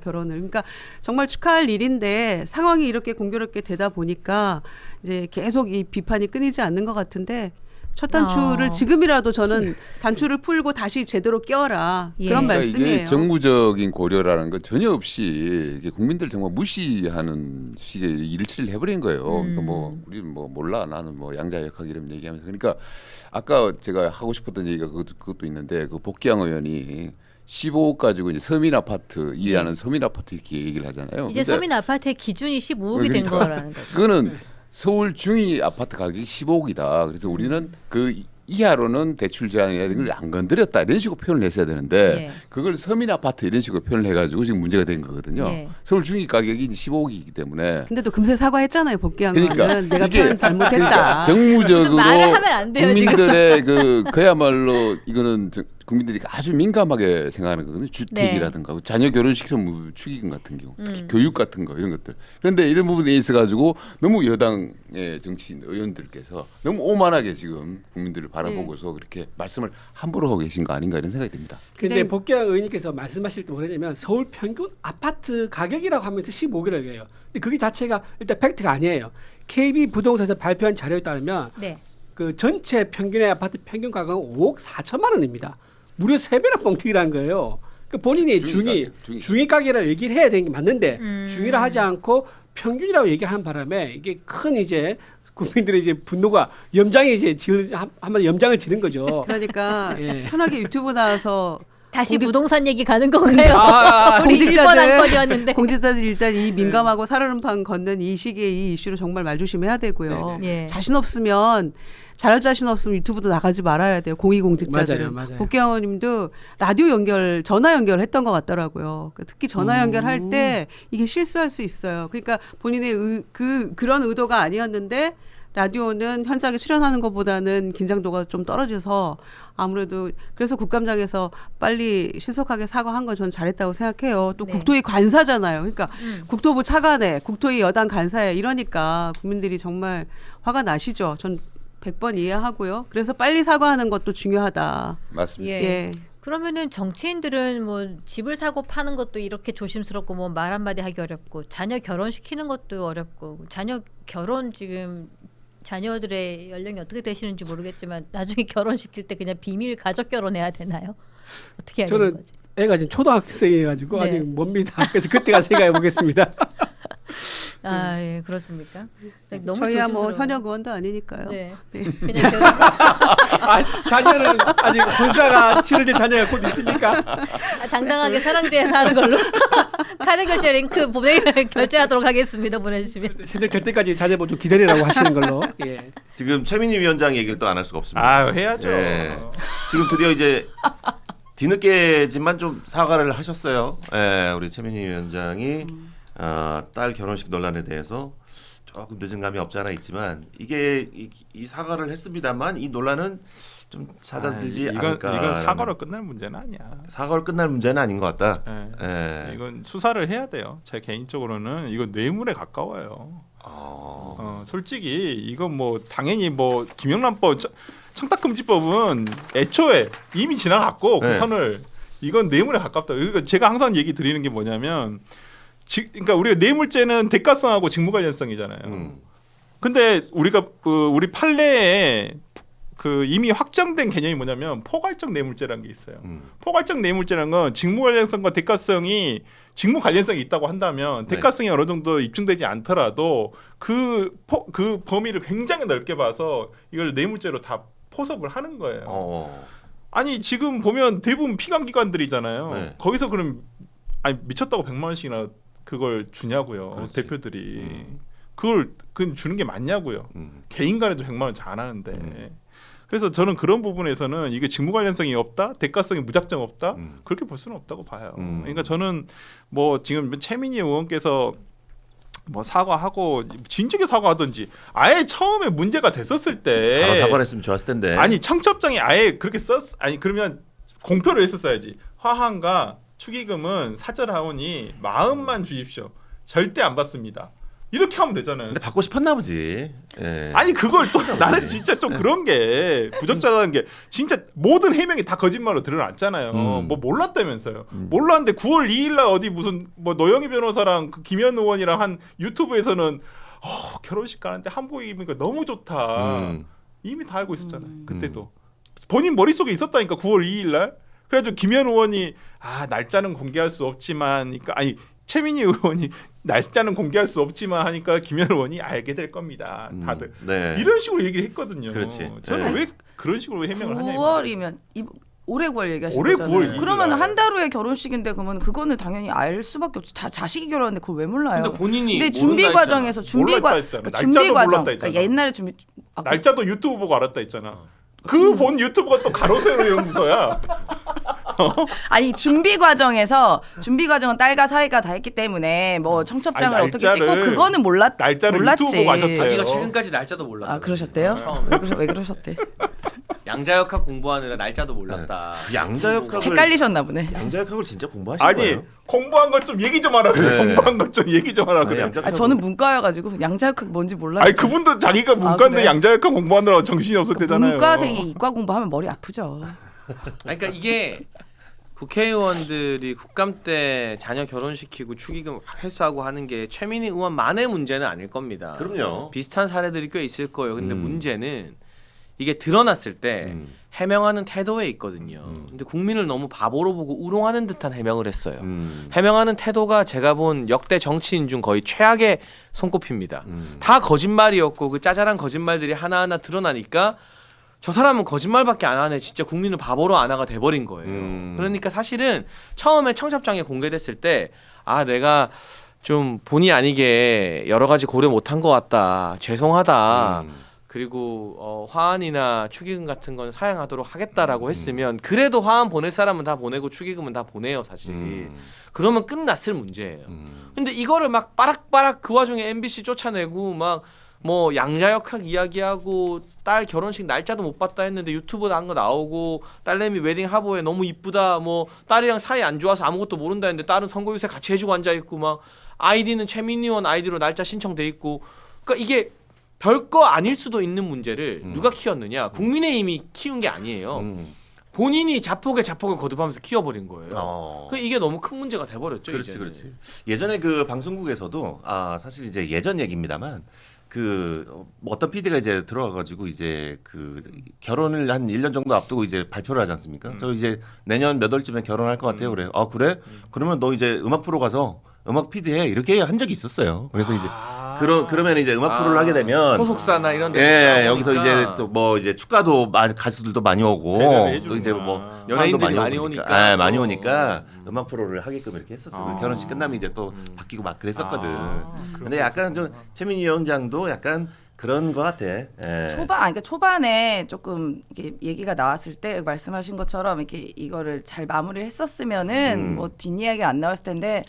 결혼을. 그러니까 정말 축하할 일인데 상황이 이렇게 공교롭게 되다 보니까 이제 계속 이 비판이 끊이지 않는 것 같은데 첫 단추를 지금이라도 저는 단추를 풀고 다시 제대로 껴라 그런 그러니까 말씀이에요. 이게 정무적인 고려라는 건 전혀 없이 이게 국민들 정말 무시하는 식의 일치를 해버린 거예요. 그러니까 뭐 우리 뭐 몰라 나는 뭐 양자역학 이런 얘기하면서 그러니까 아까 제가 하고 싶었던 얘기가 그것도 있는데 그 복귀양 의원이 15억 가지고 이제 서민 아파트 이해하는 서민 아파트 이렇게 얘기를 하잖아요. 이제 서민 아파트의 기준이 15억이 된 거라는 거죠. 그거는 서울 중위 아파트 가격이 15억이다. 그래서 우리는 그 이하로는 대출 제한이라는 걸 안 건드렸다 이런 식으로 표현을 했어야 되는데 그걸 서민 아파트 이런 식으로 표현을 해가지고 지금 문제가 된 거거든요. 서울 중위 가격이 이제 15억이기 때문에. 근데 또 금세 사과했잖아요. 복귀한 그러니까 거는 내가 표현 잘못했다. 그러니까 정무적으로 말을 하면 안 돼요, 국민들의 그야말로 이거는 국민들이 아주 민감하게 생각하는 거거든요. 주택이라든가 자녀 결혼시키는 뭐 축의금 같은 경우, 특히 교육 같은 거 이런 것들. 그런데 이런 부분에 있어 가지고 너무 여당의 정치인 의원들께서 너무 오만하게 지금 국민들을 바라보고서 그렇게 말씀을 함부로 하고 계신 거 아닌가 이런 생각이 듭니다. 근데 복귀한 의원님께서 말씀하실 때 뭐냐면 서울 평균 아파트 가격이라고 하면서 15억이에요. 근데 그게 자체가 일단 팩트가 아니에요. KB 부동산에서 발표한 자료에 따르면 네. 그 전체 평균의 아파트 평균 가격은 5억 4천만 원입니다. 무려 3배나 뻥튀기라는 거예요. 그 본인이 중위 가격이라고 얘기를 해야 되는 게 맞는데 중위라 하지 않고 평균이라고 얘기하는 바람에 이게 큰 이제 국민들의 이제 분노가 염장이 이제 한번 염장을 지는 거죠. 그러니까 예. 편하게 유튜브 나와서 다시 부동산 얘기 가는 건가요? 우리 1번 안건이었는데. 공직자들 일단 이 민감하고 살얼음판 걷는 이 시기에 이 이슈를 정말 말조심해야 되고요. 예. 자신 없으면 잘할 자신 없으면 유튜브도 나가지 말아야 돼요. 고위공직자들은. 맞아요. 복귀 의원님도 라디오 연결, 전화 연결했던 것 같더라고요. 특히 전화 연결할 때 이게 실수할 수 있어요. 그러니까 본인의 그런 의도가 아니었는데 라디오는 현장에 출연하는 것보다는 긴장도가 좀 떨어져서 아무래도 그래서 국감장에서 빨리 신속하게 사과한 건 전 잘했다고 생각해요. 또 네. 국토위 관사잖아요. 그러니까 국토부 차관에 국토위 여당 간사에 이러니까 국민들이 정말 화가 나시죠. 전 100번 이해하고요. 그래서 빨리 사과하는 것도 중요하다. 맞습니다. 예. 그러면은 정치인들은 뭐 집을 사고 파는 것도 이렇게 조심스럽고 뭐 말 한마디 하기 어렵고 자녀 결혼시키는 것도 어렵고 자녀 결혼 지금 자녀들의 연령이 어떻게 되시는지 모르겠지만 나중에 결혼시킬 때 그냥 비밀 가족 결혼해야 되나요? 어떻게 해야 되는 거지? 애가 지금 초등학생이가지고 아직 멉니다. 그래서 그때 가서 생각해 보겠습니다. 아, 예, 그렇습니까? 너무 저희야 뭐 조심스러워요. 현역 의원도 아니니까요. 네. 네. 그냥 자녀는 아직 본사가 치러질 자녀가 곧 있습니까? 당당하게 사랑제에서 하는 걸로 카드 결제 링크 결제하도록 하겠습니다. 보내주시면. 현재 될 때까지 자녀분 좀 기다리라고 하시는 걸로. 예. 지금 최민희 위원장 얘기를 또 안 할 수가 없습니다. 아 해야죠. 예. 지금 드디어 이제 뒤늦게지만 좀 사과를 하셨어요. 예, 우리 최민희 위원장이 딸 결혼식 논란에 대해서 조금 늦은 감이 없지 않아 있지만 이게 이 사과를 했습니다만 이 논란은 좀 잦아들지 않을까. 이건 사과로 끝날 문제는 아니야. 사과로 끝날 문제는 아닌 것 같다. 예. 이건 수사를 해야 돼요. 제 개인적으로는 이건 뇌물에 가까워요. 솔직히 이건 뭐 당연히 뭐 김영란법 청탁금지법은 애초에 이미 지나갔고 그 선을 이건 뇌물에 가깝다. 그러니까 제가 항상 얘기 드리는 게 뭐냐면 그러니까 우리가 뇌물죄는 대가성하고 직무 관련성이잖아요. 근데 우리가 우리 판례에 이미 확정된 개념이 뭐냐면 포괄적 뇌물죄라는 게 있어요. 포괄적 뇌물죄라는 건 직무 관련성과 대가성이 직무 관련성이 있다고 한다면 대가성이 어느 정도 입증되지 않더라도 그 범위를 굉장히 넓게 봐서 이걸 뇌물죄로 다 포섭을 하는 거예요. 아니 지금 보면 대부분 피감기관들이잖아요. 거기서 그럼 미쳤다고 100만 원씩이나 그걸 주냐고요. 그렇지. 대표들이. 그걸 주는 게 맞냐고요. 개인 간에도 100만 원 잘 하는데. 그래서 저는 그런 부분에서는 이게 직무 관련성이 없다, 대가성이 무작정 없다, 그렇게 볼 수는 없다고 봐요. 그러니까 저는 뭐 지금 최민희 의원께서 뭐 사과하고 진즉에 사과하든지 아예 처음에 문제가 됐었을 때 바로 사과를 했으면 좋았을 텐데. 아니 청첩장에 아예 그렇게 그러면 공표를 했었어야지. 화환과 축의금은 사절하오니 마음만 주십시오. 절대 안 받습니다. 이렇게 하면 되잖아요. 근데 받고 싶었나 보지. 예. 아니 그걸 또 나는 진짜 좀 그런 게 부적절한 게 진짜 모든 해명이 다 거짓말로 드러났잖아요. 뭐 몰랐다면서요. 몰랐는데 9월 2일날 어디 무슨 뭐 노영희 변호사랑 그 김현 의원이랑 한 유튜브에서는 결혼식 가는데 한복 입으니까 너무 좋다. 이미 다 알고 있었잖아요. 그때도 본인 머릿속에 있었다니까 9월 2일날. 그래가지고 김현 의원이 날짜는 공개할 수 없지만 그러니까 최민희 의원이 날짜는 공개할 수 없지만 하니까 김현 의원이 알게 될 겁니다. 다들 이런 식으로 얘기를 했거든요. 그렇지. 저는 왜 그런 식으로 해명을 하냐. 9월이면 올해 9월 얘기하시는 올해 거잖아요. 9월 그러면 한 달 후에 결혼식인데 그러면 그거는 당연히 알 수밖에 없지. 다 자식이 결혼하는데 그걸 왜 몰라요? 근데 본인이 근데 준비 과정에서 준비 과정 그러니까 옛날에 준비 날짜도 유튜브 보고 알았다 했잖아. 그 본 유튜브가 또 가로세로 연구소야. 아니 준비 과정은 딸과 사이가 다 했기 때문에 뭐 청첩장을 어떻게 찍고 그거는 날짜를 몰랐지. 유튜브 보고 아셨대요. 자기가 최근까지 날짜도 몰랐다. 그러셨대요? 왜 그러셨대? 양자역학 공부하느라 날짜도 몰랐다. 양자역학을 헷갈리셨나 보네. 양자역학을 진짜 공부하신 아니 거예요? 공부한 것 좀 얘기 좀 하라 그래. 네. 공부한 것 좀 얘기 좀 하라 그래. 아, 저는 문과여가지고 양자역학 뭔지 몰라요. 아니 그분도 자기가 문과인데 그래? 양자역학 공부하느라 정신이 없었대잖아요. 문과생이 이과 공부하면 머리 아프죠. 그러니까 이게 국회의원들이 국감 때 자녀 결혼시키고 축의금 회수하고 하는 게 최민희 의원만의 문제는 아닐 겁니다. 그럼요. 비슷한 사례들이 꽤 있을 거예요. 근데 문제는 이게 드러났을 때 해명하는 태도에 있거든요. 근데 국민을 너무 바보로 보고 우롱하는 듯한 해명을 했어요. 해명하는 태도가 제가 본 역대 정치인 중 거의 최악의 손꼽힙니다. 다 거짓말이었고 그 짜잘한 거짓말들이 하나하나 드러나니까 저 사람은 거짓말밖에 안 하네. 진짜 국민을 바보로 안아가 돼버린 거예요. 그러니까 사실은 처음에 청첩장에 공개됐을 때 아 내가 좀 본의 아니게 여러 가지 고려 못한 것 같다. 죄송하다. 그리고 화환이나 축의금 같은 건 사양하도록 하겠다라고 했으면 그래도 화환 보낼 사람은 다 보내고 축의금은 다 보내요 사실. 그러면 끝났을 문제예요. 근데 이거를 막 빠락빠락 그 와중에 MBC 쫓아내고 막 뭐 양자역학 이야기하고 딸 결혼식 날짜도 못 봤다 했는데 유튜브 한 거 나오고 딸내미 웨딩 하보에 너무 이쁘다 뭐 딸이랑 사이 안 좋아서 아무것도 모른다 했는데 딸은 선거유세 같이 해주고 앉아 있고 막 아이디는 최민희 의원 아이디로 날짜 신청돼 있고 그러니까 이게 별거 아닐 수도 있는 문제를 누가 키웠느냐 국민의힘이 키운 게 아니에요. 본인이 자폭에 자폭을 거듭하면서 키워버린 거예요. 이게 너무 큰 문제가 돼버렸죠. 그렇지, 이제는. 그렇지. 예전에 그 방송국에서도 사실 이제 예전 얘기입니다만 그 어떤 PD가 이제 들어와가지고 이제 그 결혼을 한 1년 정도 앞두고 이제 발표를 하지 않습니까? 저 이제 내년 몇 월쯤에 결혼할 것 같아요. 그래. 아 그래? 그러면 너 이제 음악 프로 가서 음악 PD 해 이렇게 한 적이 있었어요. 그래서 이제 그러면 이제 음악 프로를 하게 되면 소속사나 이런 데 예 여기서 이제 또 뭐 이제 축가도 가수들도 많이 오고 또 이제 뭐 연예인들이 많이 많이 오니까. 예, 많이 오니까 음악 프로를 하게끔 이렇게 했었어요. 결혼식 끝나면 이제 또 바뀌고 막 그랬었거든. 근데 약간 좀 최민희 위원장도 약간 그런 것 같아. 예. 그러니까 초반에 조금 이게 얘기가 나왔을 때 말씀하신 것처럼 이렇게 이거를 잘 마무리를 했었으면은 뭐 뒷이야기 안 나왔을 텐데.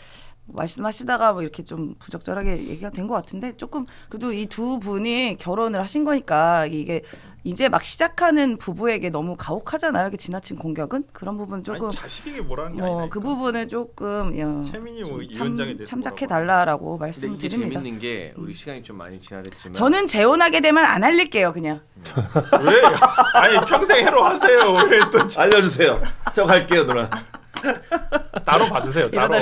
말씀하시다가 뭐 이렇게 좀 부적절하게 얘기가 된 것 같은데 조금 그래도 이 두 분이 결혼을 하신 거니까 이게 이제 막 시작하는 부부에게 너무 가혹하잖아요. 이게 지나친 공격은 그런 부분 조금 아니, 자식에게 뭐라는 게 아니라 그 부분을 조금 최민희 뭐 참, 위원장에 대해서 참작해 달라라고 근데 말씀을 이게 드립니다. 재밌는 게 우리 시간이 좀 많이 지나됐지만 저는 재혼하게 되면 안 알릴게요, 그냥. 왜? 아니 평생 해로 하세요. 왜 또 알려주세요. 저 갈게요, 누나. 따로 받으세요. 따로.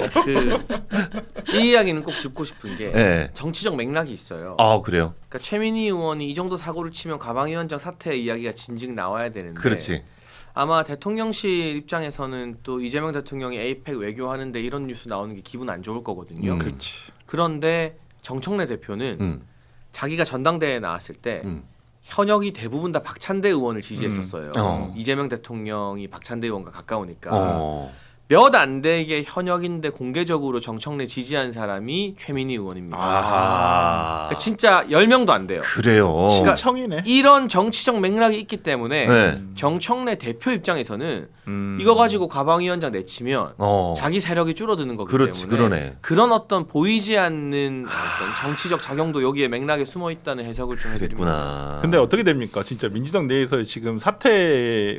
이 이야기는 꼭 짚고 싶은 게 네. 정치적 맥락이 있어요. 아 그래요? 그러니까 최민희 의원이 이 정도 사고를 치면 가방위원장 사태 이야기가 진즉 나와야 되는데 그렇지. 아마 대통령실 입장에서는 또 이재명 대통령이 에이펙 외교하는데 이런 뉴스 나오는 게 기분 안 좋을 거거든요. 그렇지. 그런데 정청래 대표는 자기가 전당대회에 나왔을 때 현역이 대부분 다 박찬대 의원을 지지했었어요. 이재명 대통령이 박찬대 의원과 가까우니까. 몇 안 되게 현역인데 공개적으로 정청래 지지한 사람이 최민희 의원입니다. 그러니까 진짜 10명도 안 돼요. 그래요. 신청이네. 이런 정치적 맥락이 있기 때문에 네. 정청래 대표 입장에서는 이거 가지고 가방위원장 내치면 자기 세력이 줄어드는 거기 그렇지, 때문에 그러네. 그런 어떤 보이지 않는 어떤 정치적 작용도 여기에 맥락에 숨어 있다는 해석을 좀 해드립니다. 근데 어떻게 됩니까? 진짜 민주당 내에서 지금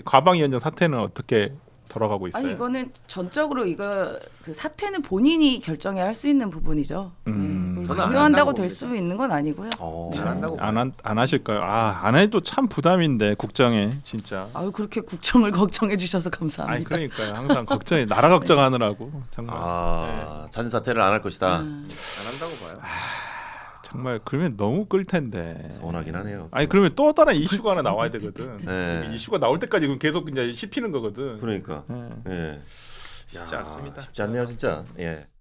가방위원장 사태는 어떻게 돌아가고 있어요? 아니 이거는 전적으로 그 사퇴는 본인이 결정해야 할 수 있는 부분이죠. 강요한다고 될 수 있는 건 아니고요. 잘한다고 안 하실까요? 안 해도 참 부담인데 국정에 진짜. 아유 그렇게 국정을 걱정해 주셔서 감사합니다. 아니 그러니까요. 항상 걱정이 나라 걱정하느라고 정말. 자진 사퇴를 안 할 것이다. 안 한다고 봐요. 정말 그러면 너무 끌 텐데. 서운하긴 하네요. 아니 그러면 또 다른 이슈가 하나 나와야 되거든. 네. 이슈가 나올 때까지 계속 이제 씹히는 거거든. 그러니까. 네. 예. 쉽지 않습니다. 쉽지 않네요, 진짜. 예.